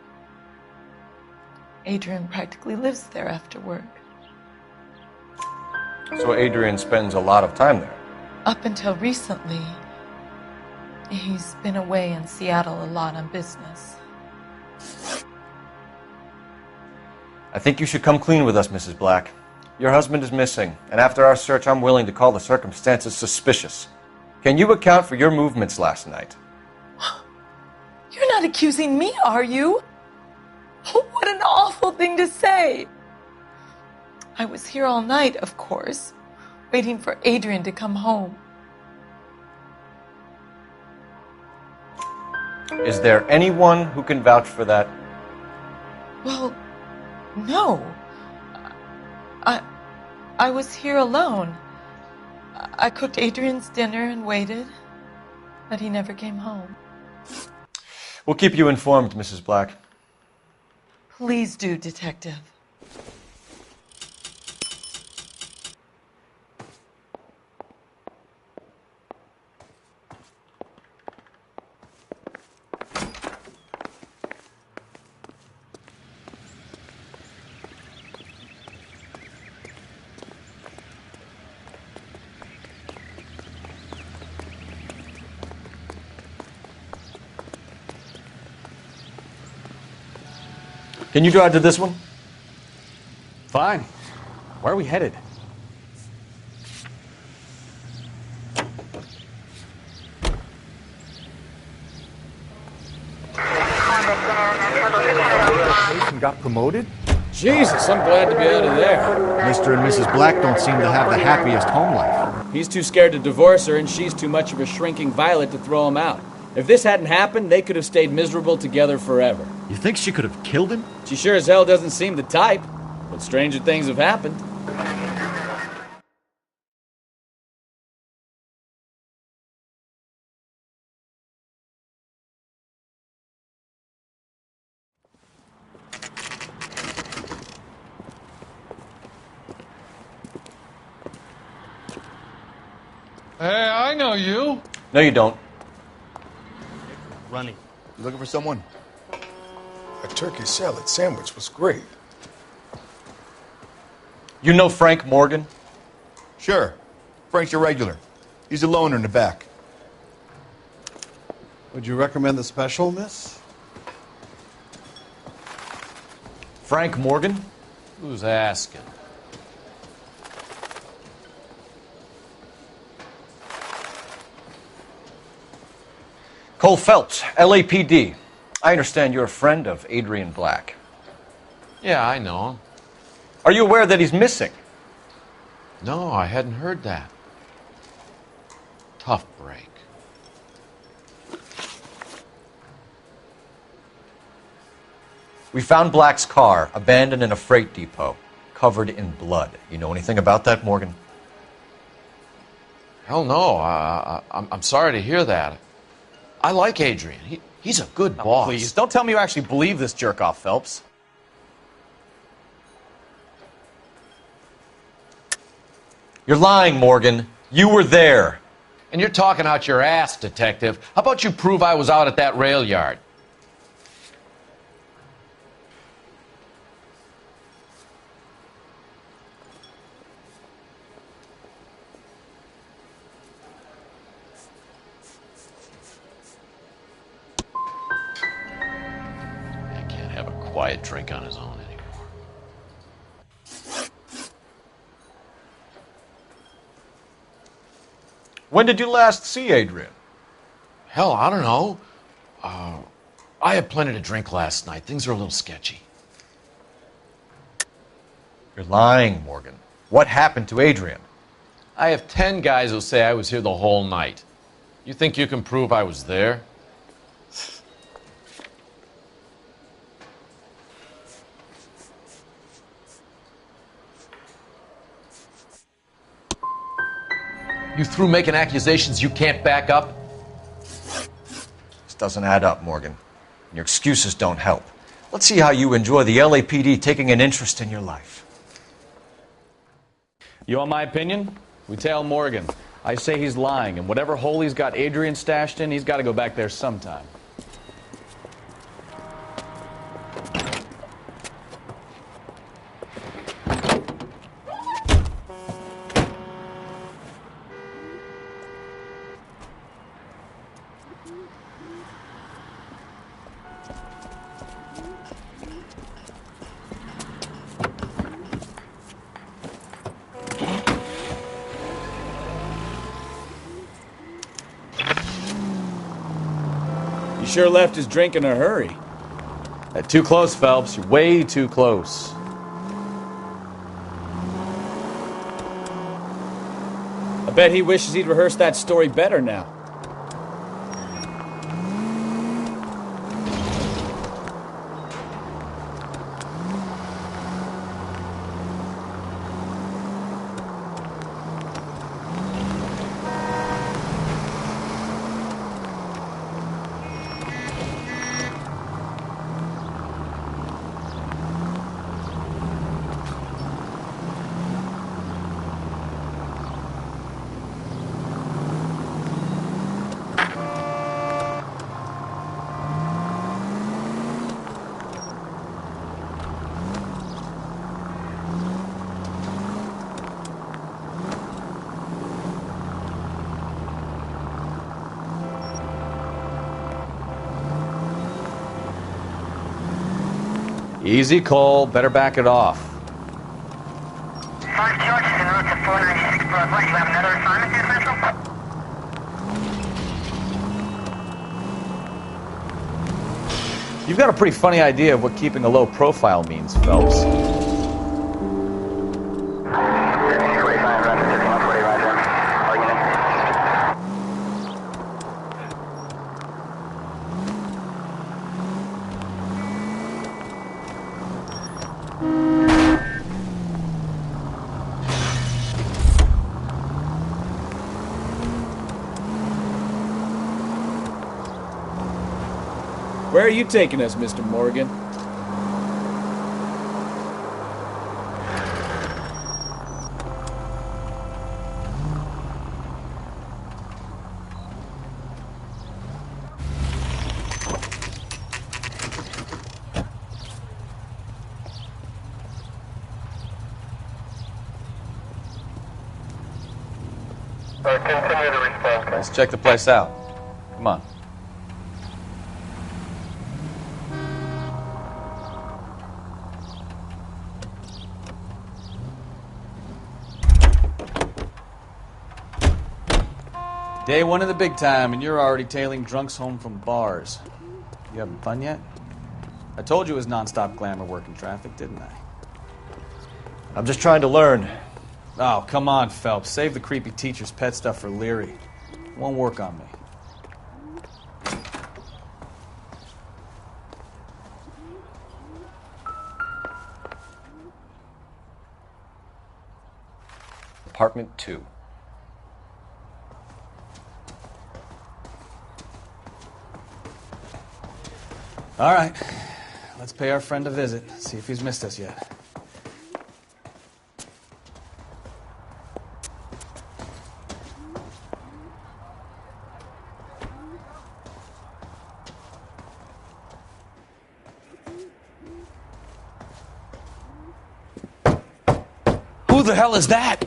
S1: Adrian practically lives there after work.
S5: So Adrian spends a lot of time there?
S1: Up until recently, he's been away in Seattle a lot on business.
S5: I think you should come clean with us, Mrs. Black. Your husband is missing, and after our search, I'm willing to call the circumstances suspicious. Can you account for your movements last night?
S1: You're not accusing me, are you? What an awful thing to say. I was here all night, of course, waiting for Adrian to come home.
S5: Is there anyone who can vouch for that?
S1: Well, no. I was here alone. I cooked Adrian's dinner and waited, but he never came home.
S5: We'll keep you informed, Mrs. Black.
S1: Please do, Detective.
S5: Can you drive to this one?
S9: Fine. Where are we headed?
S2: Got promoted?
S22: Jesus, I'm glad to be out of there.
S14: Mr. and Mrs. Black don't seem to have the happiest home life.
S22: He's too scared to divorce her, and she's too much of a shrinking violet to throw him out. If this hadn't happened, they could have stayed miserable together forever.
S14: You think she could have killed him?
S22: She sure as hell doesn't seem the type, but stranger things have happened.
S21: Hey, I know you.
S5: No, you don't.
S21: Running.
S8: You looking for someone? A turkey salad sandwich was great.
S5: You know Frank Morgan?
S8: Sure. Frank's your regular. He's a loner in the back.
S14: Would you recommend the special, miss?
S5: Frank Morgan?
S9: Who's asking?
S5: Cole Phelps, LAPD. I understand you're a friend of Adrian Black.
S16: Yeah, I know him.
S5: Are you aware that he's missing?
S16: No, I hadn't heard that. Tough break.
S5: We found Black's car abandoned in a freight depot, covered in blood. You know anything about that, Morgan?
S16: Hell no. I'm sorry to hear that. I like Adrian. He's a good boss.
S9: Please, don't tell me you actually believe this jerk-off, Phelps.
S5: You're lying, Morgan. You were there.
S16: And you're talking out your ass, detective. How about you prove I was out at that rail yard? Quiet drink on his own anymore.
S5: When did you last see Adrian?
S16: Hell, I don't know. I had plenty to drink last night. Things are a little sketchy.
S5: You're lying, Morgan. What happened to Adrian?
S16: I have 10 guys who say I was here the whole night. You think you can prove I was there? You through making accusations you can't back up?
S5: This doesn't add up, Morgan. Your excuses don't help. Let's see how you enjoy the LAPD taking an interest in your life.
S9: You want my opinion? We tail Morgan. I say he's lying, and whatever hole he's got Adrian stashed in, he's got to go back there sometime. Sure left his drink in a hurry. Too close, Phelps. You're way too close. I bet he wishes he'd rehearsed that story better now. Easy, Cole. Better back it off.
S18: 5 George is en route to 496 Broadway. You have another assignment here, Central?
S9: You've got a pretty funny idea of what keeping a low profile means, Phelps.
S7: Where are you taking us, Mr. Morgan?
S18: Continue to respond.
S9: Let's check the place out. Come on. Day one of the big time, and you're already tailing drunks home from bars. You having fun yet? I told you it was non-stop glamour work in traffic, didn't I?
S5: I'm just trying to learn.
S9: Oh, come on, Phelps. Save the creepy teacher's pet stuff for Leary. Won't work on me.
S5: Apartment 2.
S9: All right. Let's pay our friend a visit. See if he's missed us yet.
S16: Who the hell is that?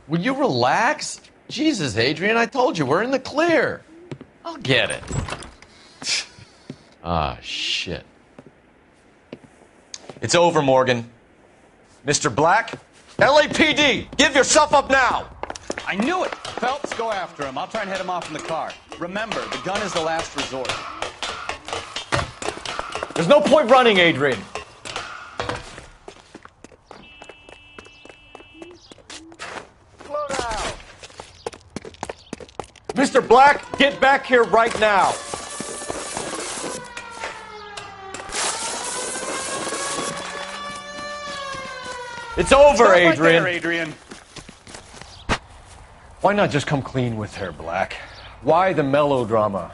S16: Will you relax? Jesus, Adrian, I told you, we're in the clear. I'll get it. Ah, shit.
S5: It's over, Morgan. Mr. Black? LAPD! Give yourself up now!
S3: I knew it! Phelps, go after him. I'll try and head him off in the car. Remember, the gun is the last resort.
S5: There's no point running, Adrian.
S16: Slow down.
S5: Mr. Black, get back here right now. It's over,
S3: Stop
S5: Adrian.
S3: right there, Adrian.
S5: Why not just come clean with her, Black? Why the melodrama?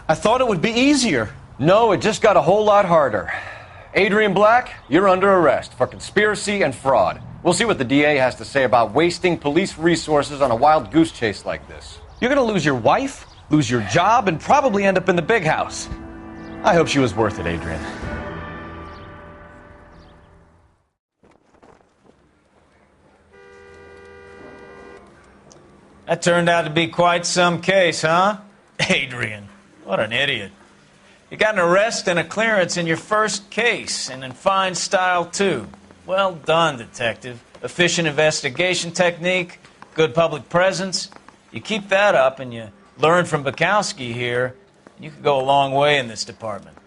S16: I thought it would be easier.
S5: No, it just got a whole lot harder. Adrian Black, you're under arrest for conspiracy and fraud. We'll see what the DA has to say about wasting police resources on a wild goose chase like this.
S9: You're gonna lose your wife, lose your job, and probably end up in the big house. I hope she was worth it, Adrian.
S11: That turned out to be quite some case, huh? Adrian, what an idiot. You got an arrest and a clearance in your first case, and in fine style, too. Well done, detective. Efficient investigation technique, good public presence. You keep that up and you learn from Bukowski here, you could go a long way in this department.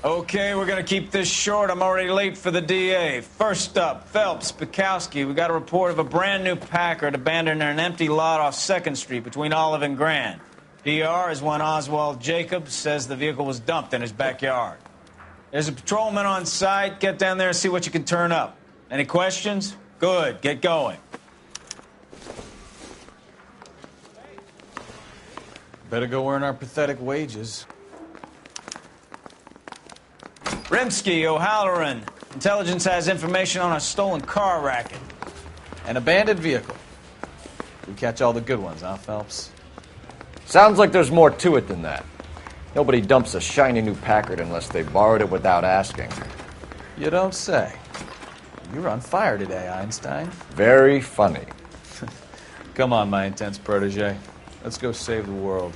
S11: Okay, we're gonna keep this short. I'm already late for the DA. First up, Phelps, Bukowski. We got a report of a brand new Packard abandoned in an empty lot off 2nd Street between Olive and Grand. DR is one Oswald Jacobs, says the vehicle was dumped in his backyard. There's a patrolman on site. Get down there and see what you can turn up. Any questions? Good, get going.
S9: Better go earn our pathetic wages.
S11: Rimsky, O'Halloran. Intelligence has information on a stolen car racket.
S9: An abandoned vehicle. We catch all the good ones, huh, Phelps?
S5: Sounds like there's more to it than that. Nobody dumps a shiny new Packard unless they borrowed it without asking.
S9: You don't say. You're on fire today, Einstein.
S5: Very funny.
S9: Come on, my intense protege. Let's go save the world.